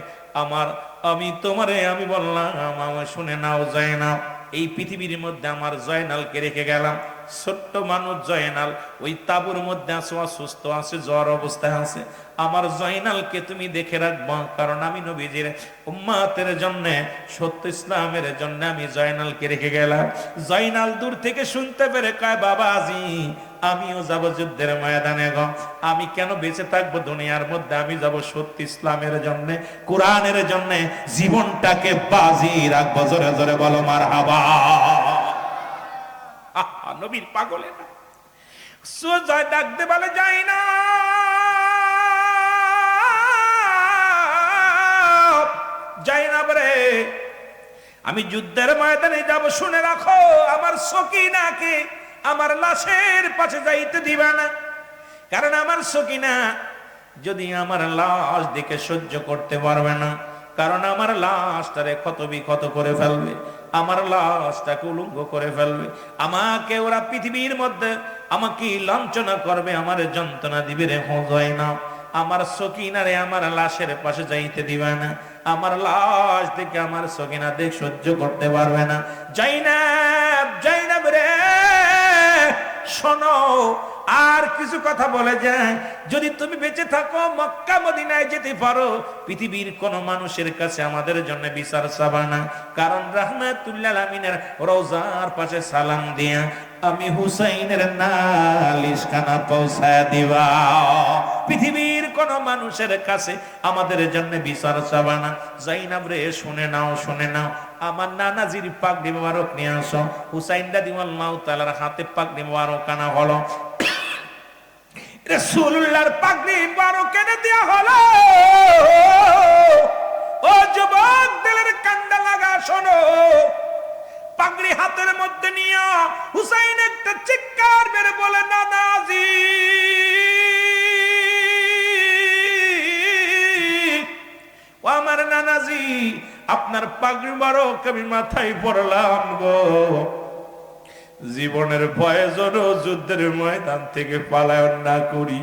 আমি তোমারে আমি বললাম আমার শুনে নাও জয়নাল, এই পৃথিবীর মধ্যে আমার জয়নালকে রেখে গেলাম। ছোট্ট মানুষ জয়নাল ওই তাঁবুর মধ্যে আছে, অসুস্থ আছে, জ্বর অবস্থায় আছে। আমার জয়নালকে তুমি দেখে রাখবো, কারণ আমি নবীজির উম্মতের জন্য, সত্য ইসলামের জন্য আমি জয়নালকে রেখে গেলাম। জয়নাল দূর থেকে শুনতে পেরে কয়, বাবাজি আমিও যাব যুদ্ধের ময়দানে গো। আমি কেন বেঁচে থাকবো দুনিয়ার মধ্যে? আমি যাব সত্য ইসলামের জন্য, কোরআনের জন্য জীবনটাকে বাজি রাখবো। জোরে জোরে বলো মারহাবা। নবীর পাগলে না সোজা ডাকতে বলে, যায় না যাই না রে, আমি যুদ্ধের ময়দানে যাব, শুনে রাখো আমার সকিনাকে আমার লাশের পাশে যাইতে দিবা না। কারণ আমার সকিনা যদি আমার লাশ দেখে সহ্য করতে পারবে না, কারণ আমার লাশটারে ক্ষত বিক্ষত করে ফেলবে, আমার লাশটাকে উলঙ্গ করে ফেলবে, আমাকে ওরা পৃথিবীর মধ্যে আমাকে লাঞ্ছনা করবে, আমার যন্ত্রণা দিবে রে হয় না। আমার সকিনারে আমার লাশের পাশে যাইতে দিবে না, আমার লাশ দেখে আমার সকিনা দেখ সহ্য করতে পারবে না। জাইনাব রে শোনো, আর কিছু কথা বলে যায়, যদি তুমি বেঁচে থাকো মক্কা মদিনায় যেতে পারো, পৃথিবীর কোন মানুষের কাছে আমাদের জন্য বিচার চাবা না, কারণ রাহমাতুল্লাহ আলামিনের রওজার পাশে সালাম দিয়া আমি হুসাইনের নালিশ খানা পৌঁছায় দিবা। পৃথিবীর কোন মানুষের কাছে আমাদের জন্য বিচার চাবা না। জাইনাব রে শুনে নাও, শুনে নাও, আমার নানাজির পাগড়ি মোবারক নিয়ে আসো। হুসাইন রাদিয়াল্লাহু তাআলার হাতে পাগড়ি মোবারক আনা হলো, রাসূলুল্লাহর পাগড়ি মোবারক এনে দেয়া হলো। ও যুবক দিলের কান্দা লাগা শোনো, পাগড়ি হাতের মধ্যে নিয়ে হুসাইন একটা চিৎকার মেরে বলে, নানাজি ও আমার নানাজি, আপনার পাগড়ি মোবারক আমি মাথায় পরলাম গো, জীবনের ভয়ে যেন যুদ্ধের ময়দান থেকে পালায়ন না করি।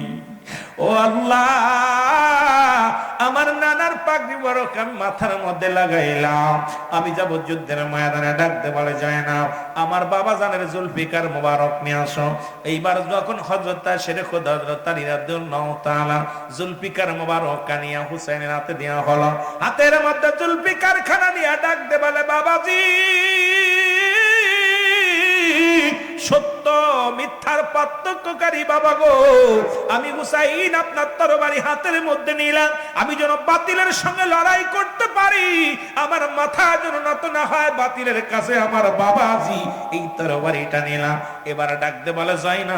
ও আল্লাহ, আমার নানার পাগড়ি মোবারক আমি মাথার মধ্যে লাগাইলাম, আমি যাব যুদ্ধের ময়দানে। ডাকতে বলে, যায় না আমার বাবা জানের জুলফিকার মোবারক নিয়ে আসো। এইবার যখন হযরত শেরে খোদা হযরত আলী রাদিয়াল্লাহু তাআলা জুলফিকার মোবারক কানিয়া হুসাইনের হাতে দেওয়া হলো, হাতের মধ্যে জুলফিকার খানা নিয়ে ডাকতে বলে, বাবাজি সত্য মিথ্যার পার্থক্যকারী বাবা গো, আমি হুসাইন আপনার তরবারি হাতের মধ্যে নিলাম, আমি যেন বাতিলের সঙ্গে লড়াই করতে পারি, আমার মাথা যেন নত না হয় বাতিলের কাছে। আমার বাবাজি এই তরবারিটা নিলাম। এবার ডাকতে বলে, যাই না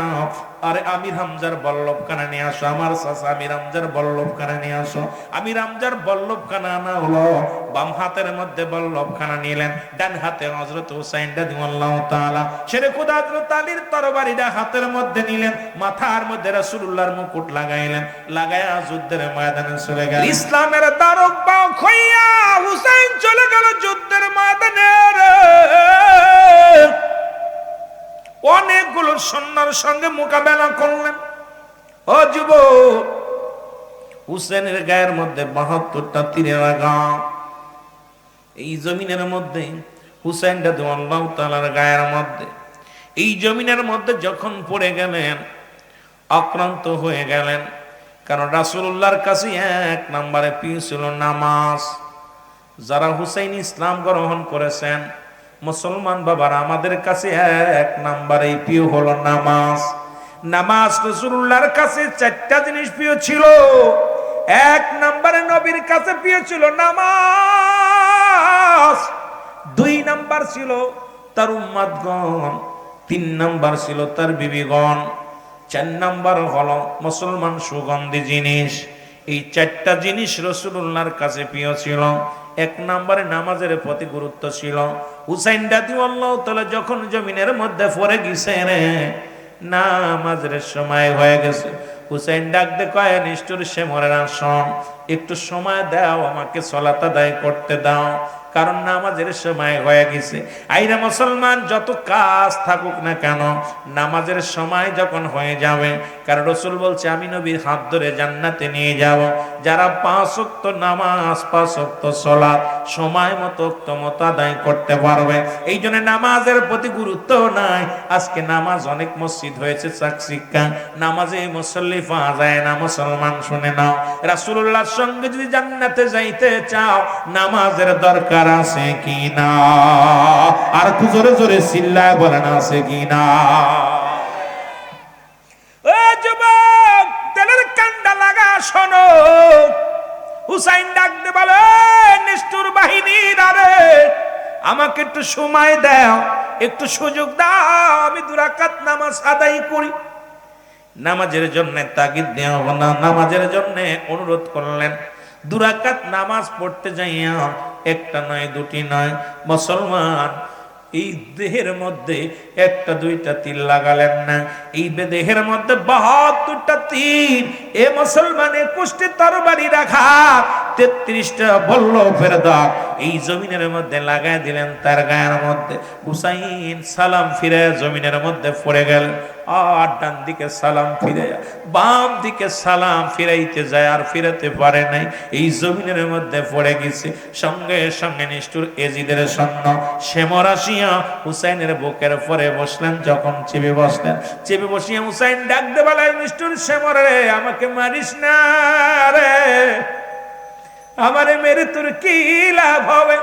আরে আমির হামজার বল্লভ খানা নিয়ে আসো, আমার চাচা আমির হামজার বল্লভ খানা নিয়ে আসো। আমির হামজার বল্লভ খানা আনা হলো, বাম হাতের মধ্যে বল্লভ খানা নিলেন, ডান হাতে হযরত হুসাইন রাদিয়াল্লাহু তাআলা শেরে খোদা হযরত আলীর তরবারিটা হাতের মধ্যে নিলেন, মাথার মধ্যে রাসূলুল্লাহর মুকুট লাগাইলেন, লাগায়া যুদ্ধের ময়দানে চলে গেলেন। ইসলামের তারক বাহক হইয়া হুসাইন চলে গেল যুদ্ধের ময়দানে। অনেকগুলো সৈন্যের সঙ্গে মোকাবেলা করলেন। ও যুবক, হুসেনের গায়ের মধ্যে ৭২টা তীরের আঘাত। এই জমিনের মধ্যে হুসাইন রাদিয়াল্লাহু তাআলার গায়ের মধ্যে, এই জমিনের মধ্যে যখন পড়ে গেলেন, আক্রান্ত হয়ে গেলেন। কারণ রাসূলুল্লাহর কাছে এক নম্বরে প্রিয় ছিল নামাজ। যারা হুসাইন ইসলাম গ্রহণ করেছেন মুসলমান বাবারা, আমাদের কাছে এক নম্বরে প্রিয় হলো নামাজ। নামাজ রাসূলুল্লাহর কাছে 4টা জিনিস প্রিয় ছিল। এক নম্বরে নবীর কাছে প্রিয় ছিল নামাজ, 2 নাম্বার ছিল তার উম্মতগণ, 3 নাম্বার ছিল তার বিবিগণ, 4 নাম্বার হলো মুসলমান সুগন্ধি জিনিস। এই 4টা জিনিস রাসূলুল্লাহর কাছে প্রিয় ছিল। 1 নম্বরে নামাজের প্রতি গুরুত্ব ছিল। হুসাইন রাদিয়াল্লাহু তাআলা যখন জমিনের মধ্যে পড়ে গেছে রে, নামাজের সময় হয়ে গেছে, হুসাইন ডাকতে কয়, নিষ্ঠুর সে মরে না, শোন একটু সময় দাও, আমাকে সালাত আদায় করতে দাও, কারণ নামাজের সময় হয়ে গেছে। আইরা মুসলমান, যত কাজ থাকুক না কেন, নামাজের সময় যখন হয়ে যাবে, কারণ রাসূল বলছে আমি নবীর হাত ধরে জান্নাতে নিয়ে যাব যারা 5 ওয়াক্ত নামাজ 5 ওয়াক্ত সালাত সময় মতো আদায় করতে পারবে। এই জন্য নামাজের প্রতি গুরুত্ব নাই। আজকে নামাজ অনেক মসজিদ হয়েছে চাকচিক্কা, নামাজে মুসল্লি পাওয়া যায় না। মুসলমান শুনে নাও, রাসূলুল্লাহর সঙ্গে যদি জান্নাতে যাইতে চাও, নামাজের দরকার আছে কি না? আর একটু জোরে জোরে চিল্লায় বলেন আছে কি না? ও যুবক, তেলের কান্ডা লাগা শোনো। হুসাইন ডাকতে বলে, নিষ্ঠুর বাহিনীর, আরে আমাকে একটু সময় দাও, একটু সুযোগ দাও, আমি 2 রাকাত নামাজ আদায় করি। নামাজের জন্য তাগিদ দেওয়া না, নামাজের জন্য অনুরোধ করলেন। 2 রাকাত নামাজ পড়তে যাইয়া, একটা নয়, 2টি নয়, মুসলমান এই দেহের মধ্যে 1টা 2টা তীর লাগালেন না, এই দেহের মধ্যে 72টা তীর। এ মুসলমান 21টি তরবারি রাখা 33টা বল্লভের দাগ এই জমিনের মধ্যে লাগায় দিলেন তার গায়ের মধ্যে। হুসাইন সালাম ফিরে জমিনের মধ্যে পড়ে গেল। আর ডান দিকে সালাম ফিরে, বাম দিকে সালাম ফিরাইতে যায়, আর ফিরাতে পারে নাই, এই জমিনের মধ্যে পড়ে গেছে। সঙ্গে সঙ্গে নিষ্ঠুর এজিদের সৈন্য শেমর আসিয়া হুসাইনের বুকের পরে বসলেন। যখন চেপে বসলেন, চেপে বসিয়া হুসাইন ডাক দে বলে, নিষ্ঠুর শেমর রে, আমাকে মারিস না রে, আমারে মেরে তোর কি লাভ হবে?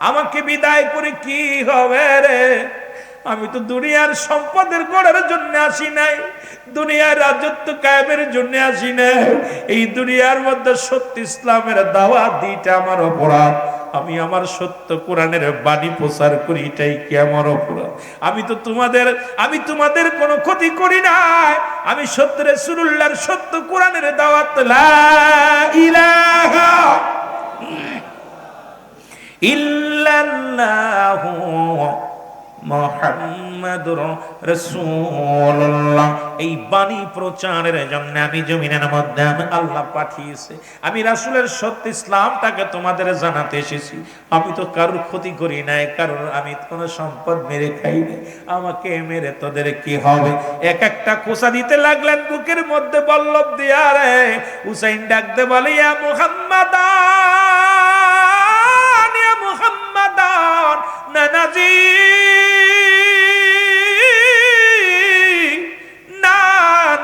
আমাকে বিদায় করে কি হবে রে? আমি তো দুনিয়ার সম্পদের গড়ার জন্য আসি নাই, দুনিয়ার রাজত্ব কায়েমের জন্য আসি নাই। এই দুনিয়ার মধ্যে সত্য ইসলামের দাওয়াত দিতে আমার অপরাধ। আমি আমার সত্য কোরআনের বাণী প্রচার করি, এটাই কি আমার অপরাধ? আমি তোমাদের কোনো ক্ষতি করি নাই। আমি সত্য রাসূলুল্লাহর সত্য কোরআনের দাওয়াত, লা ইলাহা ইল্লাল্লাহু মুহাম্মাদুর রাসূলুল্লাহ, এই বাণী প্রচারের জন্য আমি জমিনের মধ্যে আল্লাহ পাঠিয়েছে। আমি রাসূলের সত্য ইসলামটাকে তোমাদের জানাতে এসেছি। আমি তো কারোর ক্ষতি করি নাই, আমি কোনো সম্পদ মেরে খাই নাই। আমাকে মেরে তোদের কি হবে? এক একটা খোঁচা দিতে লাগলেন বুকের মধ্যে বল্লভ দিয়া। রে হুসাইন ডাকতে বলে, ইয়া মুহাম্মাদান, ইয়া মুহাম্মাদান, নানাজি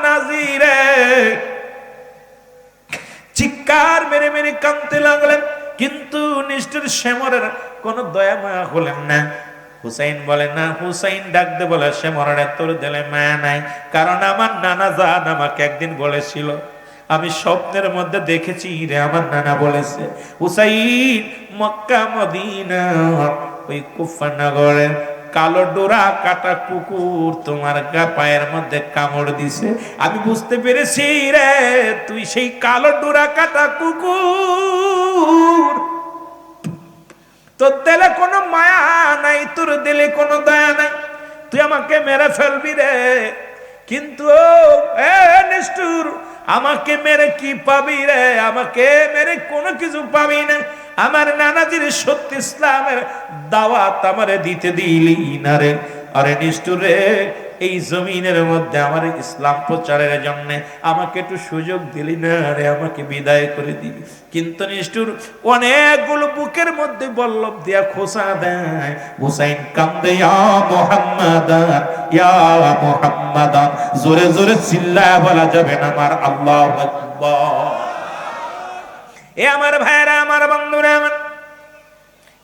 নাজিরে। চিৎকার মেরে মেরে কাঁদতে লাগলেন, কিন্তু নিষ্ঠুর শেমরের কোন দয়া মায়া হলেন না। হুসাইন বলে না, হুসাইন ডাকতে বলে, শেমরের তোর দিলে মায়া নাই, কারণ আমার নানা জান আমাকে একদিন বলেছিল, আমি স্বপ্নের মধ্যে দেখেছি রে, আমার নানা বলেছে, হুসাইন মক্কা মদিনা ওই কুফা নগরে কালো ডোরা কাটা কুকুর তোমার পায়ের মধ্যে কামড় দিছে। আমি বুঝতে পেরেছি রে, তুই সেই কালো ডোরা কাটা কুকুর। তোর দিলে কোনো মায়া নাই, তোর দিলে কোনো দয়া নাই, তুই আমাকে মেরে ফেলবি রে। কিন্তু নিষ্ঠুর, আমাকে মেরে কি পাবি রে? আমাকে মেরে কোনো কিছু পাবি না। আমার নানাজির সত্য ইসলামের দাওয়াত আমারে দিতে দিলি না রে। আরে নিষ্ঠুর রে, এই জমিনের মধ্যে আমার ইসলাম প্রচারের জন্য আমাকে একটু সুযোগ দিলি না রে, আমাকে বিদায় করে দিবি। কিন্তু নিষ্ঠুর অনেকগুলো বুকের মধ্যে বল্লভ দিয়া খোঁচা দেয়। হুসাইন কান্দে, ইয়া মুহাম্মাদান, ইয়া মুহাম্মাদান, জোরে জোরে চিল্লায় বলা যাবে না আমার আল্লাহু আকবার। এ আমার ভাইরা, আমার বন্ধুরা আমার,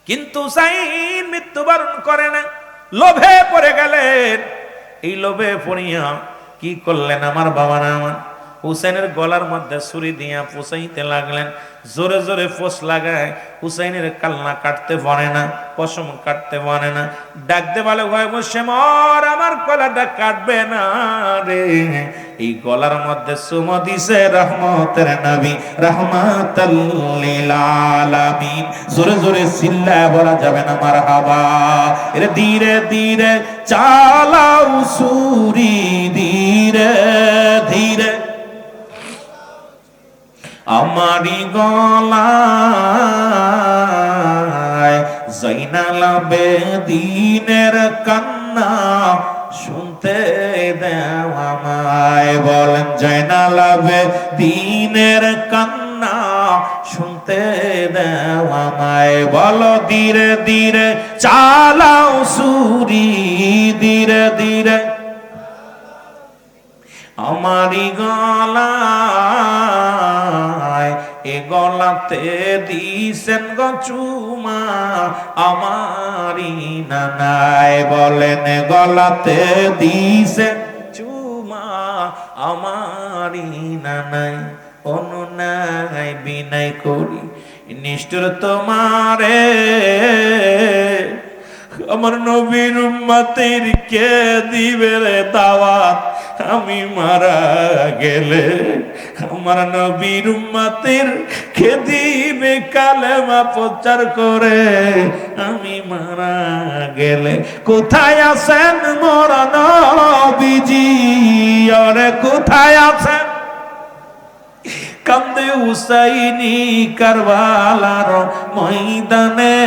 কিন্তু হুসাইন মৃত্যুবরণ করে না, লোভে পড়ে গেলেন। এই লোভে পড়িয়া কি করলেন আমার বাবা না আমার, হুসাইনের গলার মধ্যে ছুরি দিয়া পোষাইতে লাগলেন। জোরে জোরে ফোঁস লাগায়, হুসাইনের কালনা কাটতে পারে না, পশম কাটতে পারে না। ডাকতে বলে, ভয় বসে মর, আমার গলাটা কাটবে না রে। এই গলার মধ্যে চুমো দিছে রহমতের নবী, রাহমাতাল লিল আলামিন। জোরে জোরে চিল্লায় বলা যাবে না মারহাবা। এর ধীরে ধীরে চালাও ছুরি, ধীরে ধীরে আমারি গলায় জয়নাল আবেদিনের কান্না শুনতে দেও আমায়। বলেন জয়নাল আবেদিনের কান্না শুনতে দেও আমায়। বলো ধীরে ধীরে চালাও সুরি, ধীরে ধীরে আমারি গলায়, এ গলাতে দিছেন গো চুমা আমারি নানায়। বলেন গলাতে দিছেন চুমা আমারি নানায়। অনুনায় বিনয় করি নিষ্ঠুর তোমারে, আমার নবীর উম্মতের কে দিবে রে দাওয়াত আমি মারা গেলে। আমার নবীর উম্মতের কে দিবে কালেমা প্রচার করে আমি মারা গেলে। কোথায় আছেন মোর নবীজি, আরে কোথায় আছেন? কান্দে হুসাইনি কারবালার ময়দানে,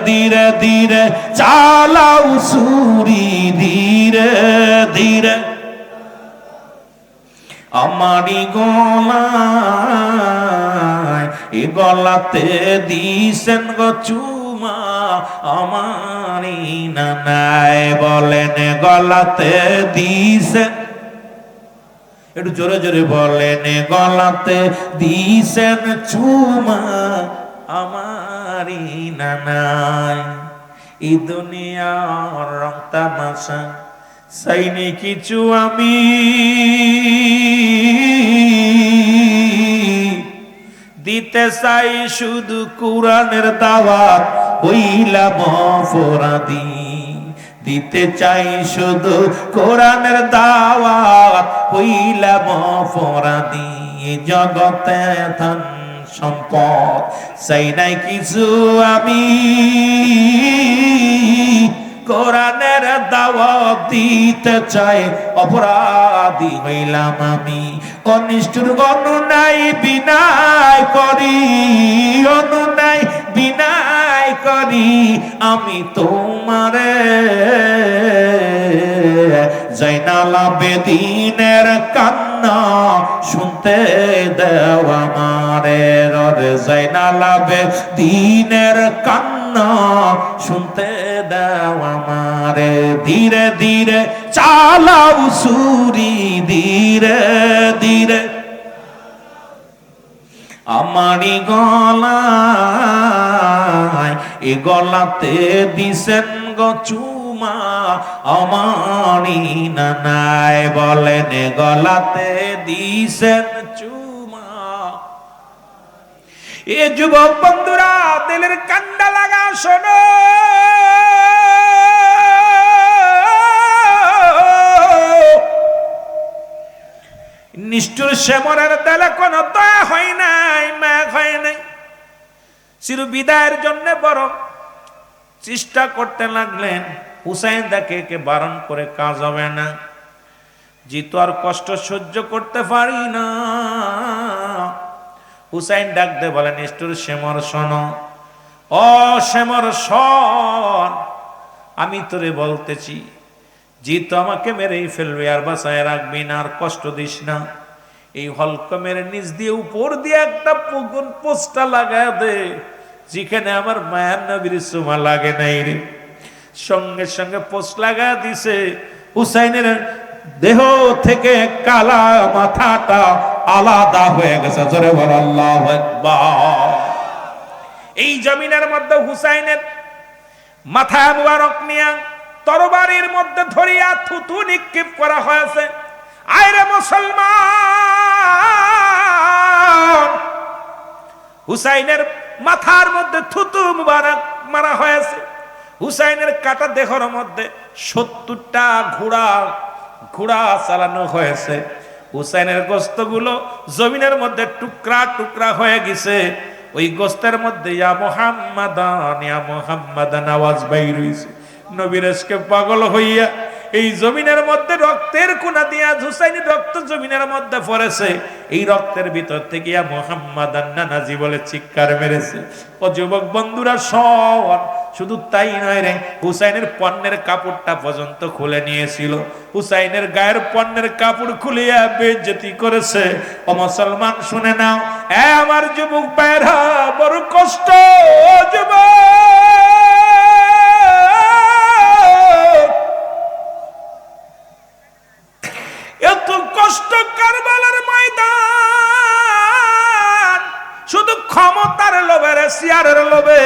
ধীরে ধীরে চালাও সুরি, ধীরে ধীরে আমারি গলায়, এ গলাতে দিছেন গো চুমা আমারি নানায়। বলেন গলাতে দিছেন, একটু জোরে জোরে বলেন গলাতে দিছেন চুমা আমারি নানায়। এই দুনিয়ার রং তামাশা চাইনি কিছু আমি, দিতে চাই শুধু কুরআনের দাওয়াত হইলাম অপরাধী। দিতে চাই শুধু কোরআনের দাওয়াত হইলাম অপরাধী। জগতে ধন সম্পদ চাই নাই কিছু আমি, কোরআনের দাওয়াত দিতে চাই অপরাধী হইলাম আমি। অনিষ্ঠুর অনুনাই বিনায় করি, অনুনাই বিনায় করি আমি তোমারে। জয়নাল আবেদিনের কান্না শুনতে দেও আমারে, রে জয়নাল আবেদিনের কান্না শুনতে দেও আমারে। ধীরে ধীরে চালাও সুরি, ধীরে ধীরে আমারি গলায়, এ গলাতে দিছেন গো চুমা আমারি নানায়। বলেন গলাতে দিছেন চুমা। এ যুবক বন্ধুরা দিলের কান্ডা লাগা শোনো, নিষ্ঠুর শ্যামরের দেলে কোন দয়া হয় নাই, ম্যাগ হয় নাই। চির বিদায়ের জন্য বড় চেষ্টা করতে লাগলেন। হুসাইন দেখে কে বারণ করে কাজ হবে না, জিতু আর কষ্ট সহ্য করতে পারি না। হুসাইন ডাক দে বলেন নিষ্ঠুর শ্যামর শোনো, ও শ্যামর শোন, আমি তোরে বলতেছি জিতু আমাকে মেরেই ফেলবে আর বাঁচায় রাখবি না, আর কষ্ট দিস না। এই হলকমের নিচ দিয়ে উপর দিয়ে একটা পোস্টা লাগায় দে যেখানে আমার মায়ার নবীর সুমা লাগে নাই রে। সঙ্গে সঙ্গে পোস্ট লাগা দিছে। হুসাইনের দেহ থেকে কালা মাথাটা আলাদা হয়ে গেছে। জোরে বল আল্লাহু আকবার। এই জমিনের মধ্যে হুসাইনের মাথা মুবারক নিয়া তরবারির মধ্যে ধরিয়া থুতু নিক্ষেপ করা হয়েছে। আয়রে মুসলমান, হুসাইনের মাথার মধ্যে থুতু মুবারক মারা হয়েছে। হুসাইনের কাটা দেহর মধ্যে 70টা ঘোড়া চালানো হয়েছে। হুসাইনের গোস্তগুলো জমিনের মধ্যে টুকরা টুকরা হয়ে গেছে। ওই গোস্তের মধ্যে ইয়া মুহাম্মাদান ইয়া মুহাম্মাদান আওয়াজ বাইর হইছে। নবীর আজকে পাগল হইয়া এই জমিনের মধ্যে রক্তের কোনা দিয়া হুসাইনের রক্ত জমিনের মধ্যে পড়েছে, এই রক্তের ভিতর থেকে ইয়া মুহাম্মাদান নানাজি বলে চিৎকার মেরেছে। ও যুবক বন্ধুরা শোন, শুধু তাই নয় রে, হুসাইনের পণ্যের কাপড়টা পর্যন্ত খুলে নিয়েছিল, হুসাইনের গায়ের পণ্যের কাপড় খুলিয়া বেইজ্জতি করেছে। ও মুসলমান শুনে নাও, এ আমার যুবক ভাইরা, বড় কষ্ট এত কষ্ট কারবালার ময়দান, শুধু ক্ষমতার লোভে, চেয়ারের লোভে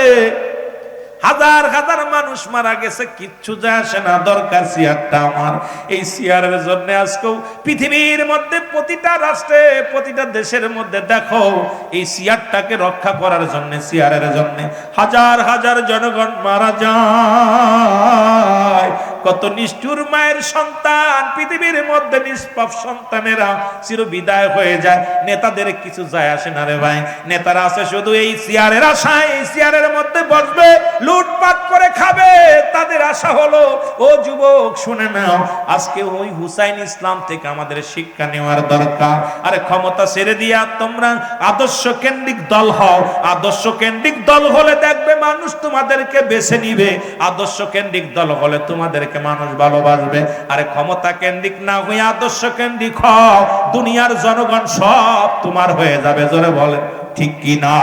হাজার হাজার মানুষ মারা গেছে, কিচ্ছু যায় আসে না, দরকার চেয়ারটা আমার। এই চেয়ারের জন্য আজকেও পৃথিবীর মধ্যে প্রতিটা রাষ্ট্রে, প্রতিটা দেশের মধ্যে দেখো, এই চেয়ারটাকে রক্ষা করার জন্য, চেয়ারের জন্য হাজার হাজার জনগণ মারা যায়। কত নিষ্ঠুর মায়ের সন্তান, পৃথিবীর মধ্যে নিষ্পাপ সন্তানেরা চির বিদায় হয়ে যায়। নেতাদের কিছু যায় আসে না রে ভাই, নেতারা আছে শুধু এই চেয়ারের আশায়, এই চেয়ারের মধ্যে বসবে, লুটপাট করে খাবে, তাদের আশা হলো। ও যুবক শুনে নাও, আজকে ওই হুসাইন ইসলাম থেকে আমাদের শিক্ষা নেওয়ার দরকার। আরে ক্ষমতা ছেড়ে দিয়া তোমরা আদর্শ কেন্দ্রিক দল হও। আদর্শ কেন্দ্রিক দল হলে দেখবে মানুষ তোমাদেরকে বেছে নিবে, আদর্শ কেন্দ্রিক দল হলে তোমাদেরকে মানুষ ভালোবাসবে। আরে ক্ষমতা কেন্দ্রিক না হয়ে আদর্শ কেন্দ্রিক হও, দুনিয়ার জনগণ সব তোমার হয়ে যাবে। জোরে বলে ঠিক কি না?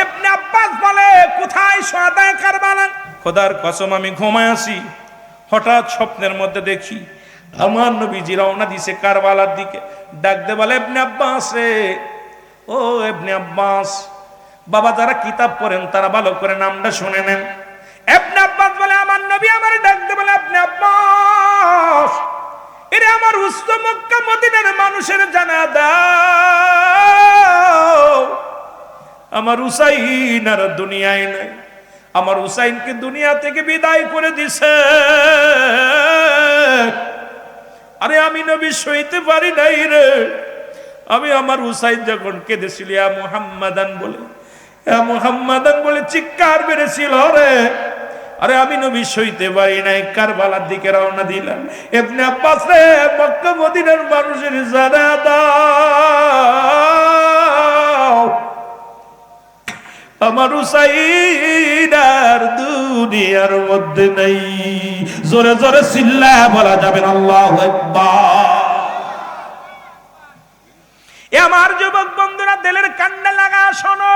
ইবনে আব্বাস বলে, কোথায় শুহাদায়ে কারবালা? খোদার কসম আমি ঘুমায় আছি, হঠাৎ স্বপ্নের মধ্যে দেখি আমার নবীজি রওনা দিছে কারবালার দিকে। ডাকতে বলে, ইবনে আব্বাস রে, ও ইবনে আব্বাস। বাবা, যারা কিতাব পড়েন তারা ভালো করে নামটা শুনে নেন। ইবনে আব্বাস বলে, আমার নবী আমারে ডাকতে বলে, ইবনে আব্বাস, এরে আমার উস্ত মক্কা মদিনার মানুষের জানা দাও, আমার হুসাইন আর দুনিয়ায় নাই, আমার হুসাইনকে দুনিয়া থেকে বিদায় করে দিছে। আরে আমি নবী সইতে পারি নাই রে, আমি আমার হুসাইন যখন কেঁদেছিল ইয়া মুহাম্মাদান বলে, ইয়া মুহাম্মাদান বলে চিৎকার মেরেছিল রে, আরে আমি নবী সইতে পারি নাই, কারবালার দিকে রওনা দিলাম। ইবনে আব্বাস রে, মক্কা মদিনার মানুষের জানা দাও, আমার হুসাইন আর দুনিয়ার মধ্যে নাই। জোরে জোরে চিল্লায়া বলা যাবে না আল্লাহু আকবার। এ আমার যুবক বন্ধুরা, দিলের কান্না লাগা শোনো,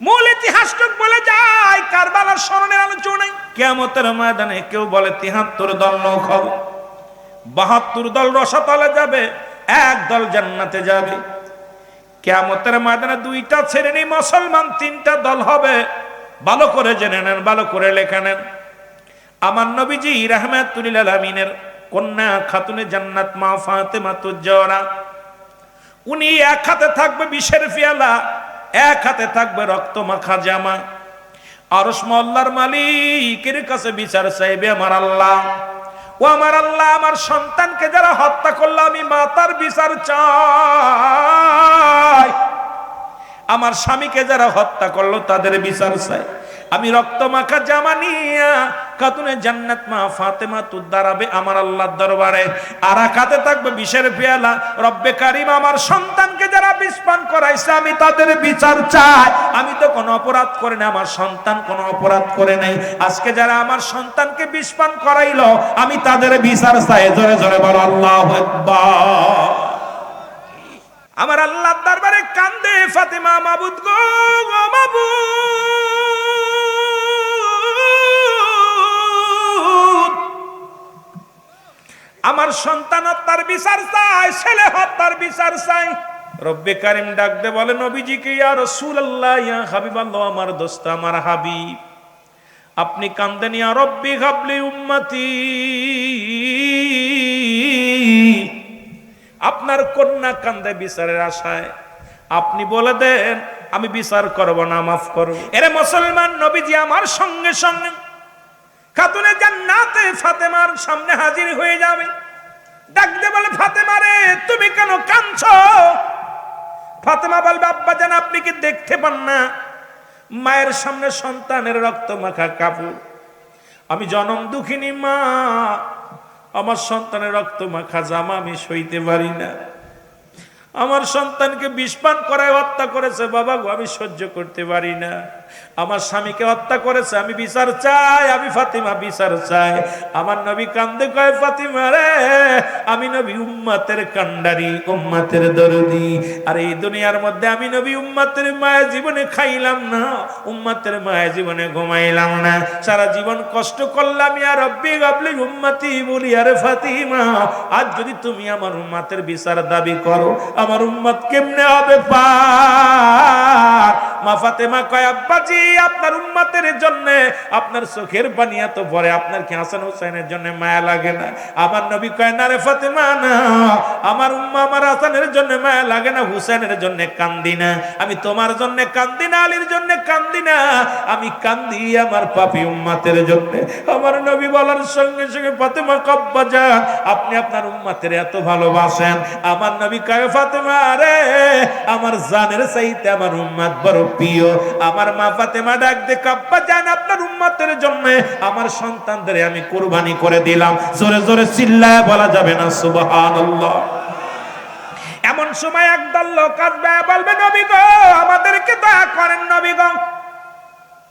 মূল ইতিহাসটুক বলে যায় কারবালার স্মরণের আলোচনায়। কিয়ামতের ময়দানে কেউ বলে ৭৩ দল নৌক হবে, ৭২ দল রসাতলে যাবে, এক দল জান্নাতে যাবে। কিয়ামতের ময়দানে দুইটা শ্রেণী মুসলমান, তিনটা দল হবে। ভালো করে জেনে নেন, ভালো করে লেখা নেন। আমার নবীজি রাহমাতুল লিল আলামিনের কন্যা খাতুনে জান্নাত মা ফাতেমাতুজ জোহরা, উনি এক হাতে থাকবে বিষের পেয়ালা, এক হাতে থাকবে রক্ত মাখা জামা। আরশ মহল্লার মালিকের কাছে বিচার চাইবে আমার আল্লাহ, ও আমার আল্লাহ, আমার সন্তানকে যারা হত্যা করলো আমি মাতার বিচার চাই, আমার স্বামীকে যারা হত্যা করলো তাদের বিচার চাই। আমি রক্ত মাখা জামা নিয়া খাতুনে জান্নাত মা ফাতেমা তুদ দাঁড়াবে আমার আল্লাহর দরবারে, আর কাতে থাকবে বিষের পেয়ালা। রব্বে কারিম, আমার সন্তানকে যারা বিষ পান করাইছে আমি তাদের বিচার চাই। আমি তো কোনো অপরাধ করে না, আমার সন্তান কোনো অপরাধ করে নাই। আজকে যারা আমার সন্তানকে বিষ পান করাইলো আমি তাদের বিচার চাই। জোরে জোরে বলো আল্লাহু আকবার। আমার আল্লাহর দরবারে কান্দে ফাতেমা, মাবুদ গো, মাবুদ, আমার সন্তান হত্যার বিচার চাই, ছেলে হত্যার বিচার চাই। রব্বে কারিম ডাক দে বলে নবীজিকে, ইয়া রাসূলুল্লাহ, ইয়া হাবিবাল্লাহ, আমার দোস্ত, আমার হাবিব, আপনি কান্দেন, ইয়া রব্বি হাবলি উম্মতি, আপনার কন্যা কান্দে বিচারের আশায়, আপনি বলে দেন আমি বিচার করব না, মাফ করব। এরে মুসলমান, নবীজি আমার সঙ্গে সঙ্গে খাতুনে জান্নাতে ফাতেমার সামনে হাজির হয়ে যাবে। ডাকতে বলে, ফাতেমা রে, তুমি কেন কাঁদছো? ফাতেমা বলবে, আব্বা জান, আপনি কি দেখতে পান না মায়ের সামনে সন্তানের রক্ত মাখা কাপড়, আমি জনম দুঃখিনী মা, আমার সন্তানের রক্ত মাখা জামা আমি সইতে পারি না। আমার সন্তানকে বিষপান করায় হত্যা করেছে বাবা গো, আমি সহ্য করতে পারি না। আমার স্বামীকে হত্যা করেছে, আমি বিচার চাই, আমি ফাতিমা বিচার চাই। আমার নবী কান্দে কয়, ফাতিমা রে, আমি নবী উম্মতের কান্ডারি, উম্মতের দরদি। আর এই দুনিয়ার মধ্যে আমি নবী উম্মতের মায়া জীবনে খাইলাম না, উম্মতের মায়া জীবনে ঘুমাইলাম না, সারা জীবন কষ্ট করলাম। ইয়া রব্বি গাবলি উম্মতি বলি, আরে ফাতিমা, আজ যদি তুমি আমার উম্মতের বিচার দাবি করো, আমার উম্মত কেমনে হবে পার? মা ফাতেমা কয়, আব্বাজি আপনার উম্মতের জন্য আপনার চোখের পানি এত পড়ে, আপনার কি হাসান হুসাইনের জন্য মায়া লাগে না? আমার নবী কয়, না রে ফাতেমা না, আমার উম্মা আমার হাসানের জন্য মায়া লাগে না, হুসাইনের জন্য কান্দি না, আমি তোমার জন্য কান্দি না, আলীর জন্য কান্দি না, আমি কান্দি আমার পাপী উম্মতের জন্য। আমার নবী বলার সঙ্গে সঙ্গে ফাতেমা কব্বা যান, আপনি আপনার উম্মতের এত ভালোবাসেন? আমার নবী কয়, ফাতেমা রে, আমার জানের চাইতে আমার উম্মত বড় প্রিয়। আমার মা ফাতেমা ডাক দে, কাব্বা জান, আপনার উম্মতের জন্য আমার সন্তানদের আমি কুরবানি করে দিলাম। জোরে জোরে চিল্লায় বলা যাবে না সুবহানাল্লাহ? এমন সময় একদল লোক আসবে, বলবে, নবী গো আমাদেরকে দয়া করেন, নবী গো।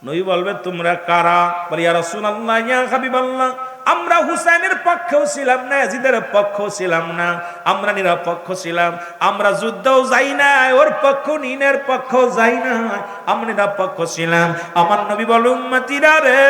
নবী বলবে, তোমরা কারা? বলি, ইয়া রাসূলুল্লাহ, ইয়া হাবিবাল্লাহ, আমরা হুসাইনের পক্ষেও ছিলাম না, ইয়াজিদের পক্ষেও ছিলাম না, আমরা নিরপেক্ষ ছিলাম, আমরা যুদ্ধও যাই না, ওর পক্ষ নিনের পক্ষও যাই না, আমরা নিরপেক্ষ ছিলাম। আমার নবী বলে, উম্মতিরা রে,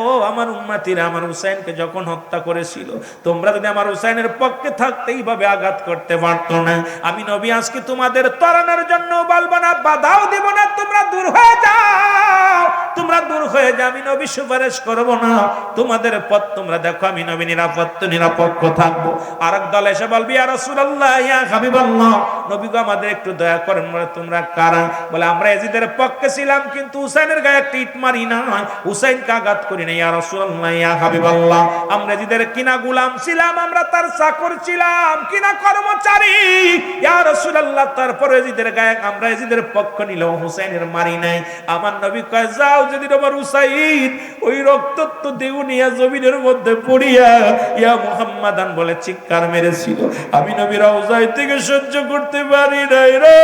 ও আমার উম্মতিরা, আমার হুসাইনকে যখন হত্যা করেছিল, তোমরা যদি আমার হুসাইনের পক্ষে থাকতে এইভাবে আঘাত করতে পারতো না, আমি নবী আজকে তোমাদের তরানোর জন্য বলবো না, বাধাও দিব না, তোমরা দূর হয়ে যাও, তোমরা দূর হয়ে যাও, আমি নবী সুপারিশ করবো না, তোমাদের পথ তোমরা দেখো, আমি নবী নিরপেক্ষ থাকবো। আরেক দল এসে বলবি, ইয়া রাসূলুল্লাহ, ইয়া হাবিবাল্লাহ, নবী গো আমাদের একটু দয়া করেন। বলে, তোমরা কারা? বলে, আমরা ইয়াজিদের পক্ষে ছিলাম, কিন্তু হুসাইনের গায়ে একটা ইট মারি না, হুসাইনকে আঘাত করি না। ইয়া রাসূলুল্লাহ, ইয়া হাবিবাল্লাহ, আমরা ইয়াজিদের কিনা গোলাম ছিলাম, আমরা তার চাকর ছিলাম, কিনা কর্মচারী। ইয়া রাসূলুল্লাহ, তারপরে ইয়াজিদের গায়ে আমরা ইয়াজিদের পক্ষ নিলাম, হুসাইনের মারি নাই। আমার নবী কয়, যাও, যদি তোমার হুসাইন ওই রক্তাক্ত দেহ নিয়ে জমিনের মধ্যে পড়িয়া ইয়া মুহাম্মাদান বলে চিৎকার মেরেছিল, আমি নবী রওজায় থেকে সহ্য করতে পারি নাই রে।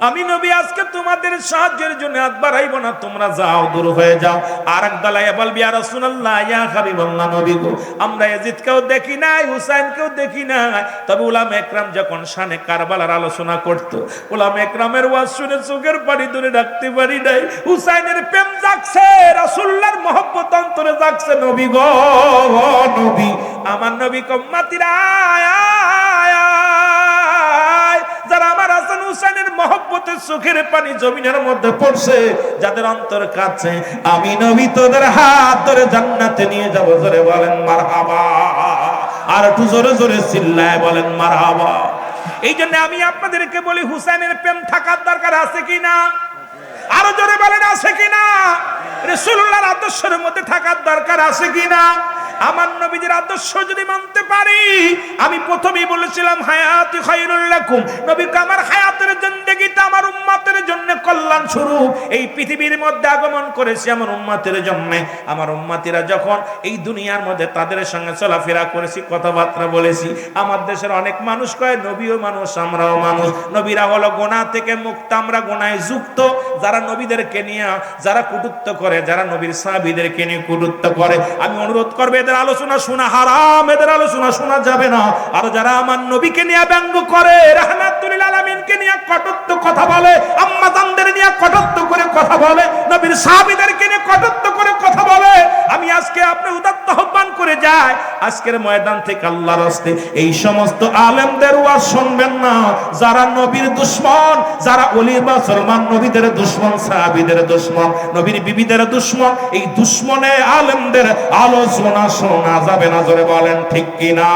আমি নবী আজকে তোমাদের সাহায্যের জন্য হাত বাড়াইব না, তোমরা যাও, দূর হয়ে যাও। আর এক দলায় বলবি, ইয়া রাসূলুল্লাহ, ইয়া হাবিবাল্লাহ, নবী গো আমরা ইয়াজিদকেও দেখি নাই, হুসাইনকেও দেখি নাই, তবে উলামা একরাম যখন শানে কারবালার আলোচনা করত, উলামা একরামের ওয়াজ শুনে চোখের পানি ধরে রাখতে পারি নাই। হুসাইনের প্রেম জাগছে, রাসূলুল্লাহর মহব্বত অন্তরে জাগছে। নবী গো, নবী, আমার নবী উম্মতিরা, যারা আমার হাসান হুসাইনের মহব্বতের চোখের পানি জমিনের মধ্যে পড়ছে, যাদের অন্তর কাছে, আমি নবী তোদের হাত ধরে জান্নাতে নিয়ে যাব। জোরে বলেন মারহাবা, আর একটু জোরে জোরে চিল্লায় বলেন মারহাবা। এই জন্য আমি আপনাদেরকে বলি, হুসাইনের প্রেম থাকার দরকার আছে কিনা? আরো জোরে বলেন, আছে কিনা? রাসূলুল্লাহর আদর্শের মধ্যে থাকার দরকার আছে কিনা? আমার নবীজির আদর্শ যদি মানতে পারি, আমি প্রথমেই বলেছিলাম, হায়াতি খায়রুল লাকুম, নবীকে আমার হায়াতের জিন্দেগিটা আমার উম্মতের জন্য কল্যাণ স্বরূপ এই পৃথিবীর মধ্যে আগমন করেছি আমার উম্মতের জন্য। আমার উম্মতিরা যখন এই দুনিয়ার মধ্যে তাদের সঙ্গে চলাফেরা করেছি, কথাবার্তা বলেছি, আমার দেশের অনেক মানুষ কয় নবীও মানুষ, আমরাও মানুষ। নবীরা হলো গুনাহ থেকে মুক্ত, আমরা গুনাহে যুক্ত। যারা নবীদেরকে নিয়ে যারা কটূক্ত করে, যারা নবীর সাহাবীদেরকে নিয়ে কটূক্ত করে, আমি অনুরোধ করব, এদের আলোচনা শোনা হারাম, এদের আলোচনা শোনা যাবে না। আর যারা আমার নবীকে নিয়ে ব্যঙ্গ করে, রাহমাতুল লিল আলামিনকে নিয়ে কটূক্ত কথা বলে, আম্মা জানদের নিয়ে কটূক্ত করে কথা বলে, নবীর সাহাবীদেরকে নিয়ে কটূক্ত করে কথা বলে, আমি আজকে আপনি উদাত্ত আহ্বান করে যাই, আজকের ময়দান থেকে আল্লাহর রাস্তে এই সমস্ত আলেমদের ওয়াজ শুনবেন না, যারা নবীর দুশমন, যারা ওলি বা মুসলমান নবীদের দুশমন, সাহাবীদের দুশমন, নবীর বিবিদের দুশমন, এই দুশমনে আলেমদের আলোচনা শোনা যাবে না। জোরে বলেন ঠিক কিনা?